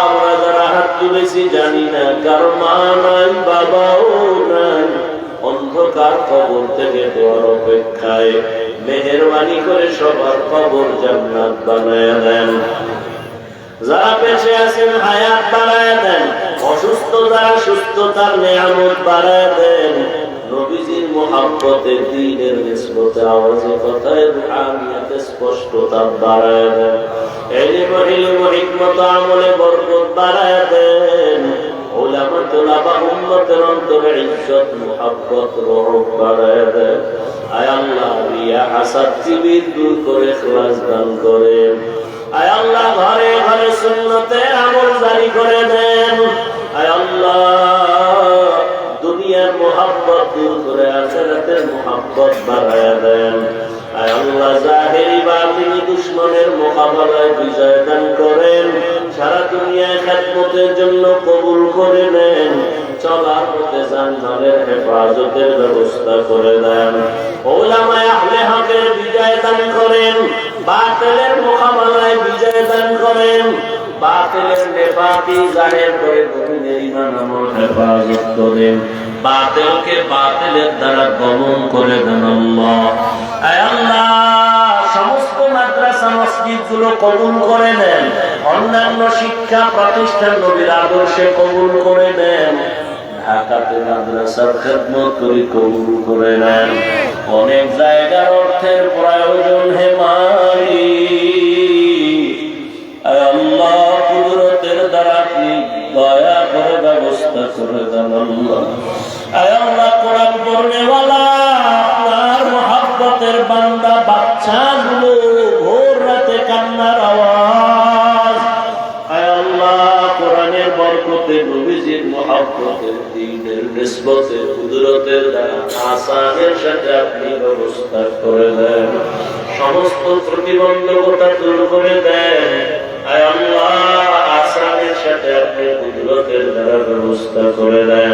আমরা যারা হাত তুলেছি জানি না, কারো মা নাই, বাবাও নাই, অন্ধকার কবর থেকে দোয়ার অপেক্ষায়, মেহেরবানি করে সবার কবর জান্নাত বানায় দেন। যারা বেঁচে আছেন হায়াত বাড়ায় দেন। অসুস্থ যারা সুস্থতার নেয়ামত বাড়ায় দেন। নবীজির মুহাব্বতে, দ্বীনের নিসবতে, আওয়াজে, কথায়, রুহানিয়াতে স্পষ্টতা বাড়ায় দেন। ইলম, হিকমত, আমলে বরকত বাড়ায় দেন। উলামা, তুলাবা, উম্মতের অন্তরে ইজ্জত, মুহাব্বত, রহমত বাড়ায় দেন। আয় আল্লাহ, রিয়া, হাসাদ, কিবির দূর করে ইখলাস দান করেন। আয় আল্লাহ, ঘরে ঘরে সুন্নতের আমল জারি করে দেন। আয় আল্লাহ, দুনিয়ার মুহাব্বত দূর করে আখিরাতের মুহাব্বত বাড়ায় দেন। আয় আল্লাহ, জাহেরি বাতিনি দুশমনের মোকাবেলায় বিজয় দান করেন। সারা দুনিয়ায় খেদমতের জন্য কবুল করে নেন। চলার পথে জান্নাতের হেফাজতের ব্যবস্থা করে দেন। উলামায়ে আহলে হকের বিজয় দান করেন। বাতিলের মোকাবেলায় বিজয় দান করেন। বাতিলের নেফাকি জাহের করে মুমিনের ঈমান আমল হেফাজত করেন। বাতিলকে বাতিলের দ্বারা দমন করে দেন আল্লাহ। আয় আল্লাহ, সমস্ত মাদ্রাসা মসজিদগুলো কবুল করে নেন। অন্যান্য শিক্ষা প্রতিষ্ঠান নবীর আদর্শে কবুল করে নেন। ঢাকাতে মাদ্রাসার খেদমত করে কবুল করে নেন। অনেক জায়গার অর্থের প্রয়োজন হে মালিক। আয় আল্লাহ, কুদরতের দ্বারা আপনি দয়া করে ব্যবস্থা করে দেন আল্লাহ। আয় আল্লাহ, কোরআন পড়নেওয়ালা আপনার মুহাব্বতের বান্দা বাচ্চাগুলো ভোর রাতে কান্নার আওয়াজ, আয় আল্লাহ, কোরআনের বরকত মহব্বতে, নবীজির মহব্বতের, দ্বীনের নিসবতের, কুদরতের দ্বারা আসানের সাথে আপনি ব্যবস্থা করে দেন, সমস্ত প্রতিবন্ধকতা দূর করে দেন। আয় আল্লাহ, আসানের সাথে আপনি কুদরতের দ্বারা ব্যবস্থা করে দেন।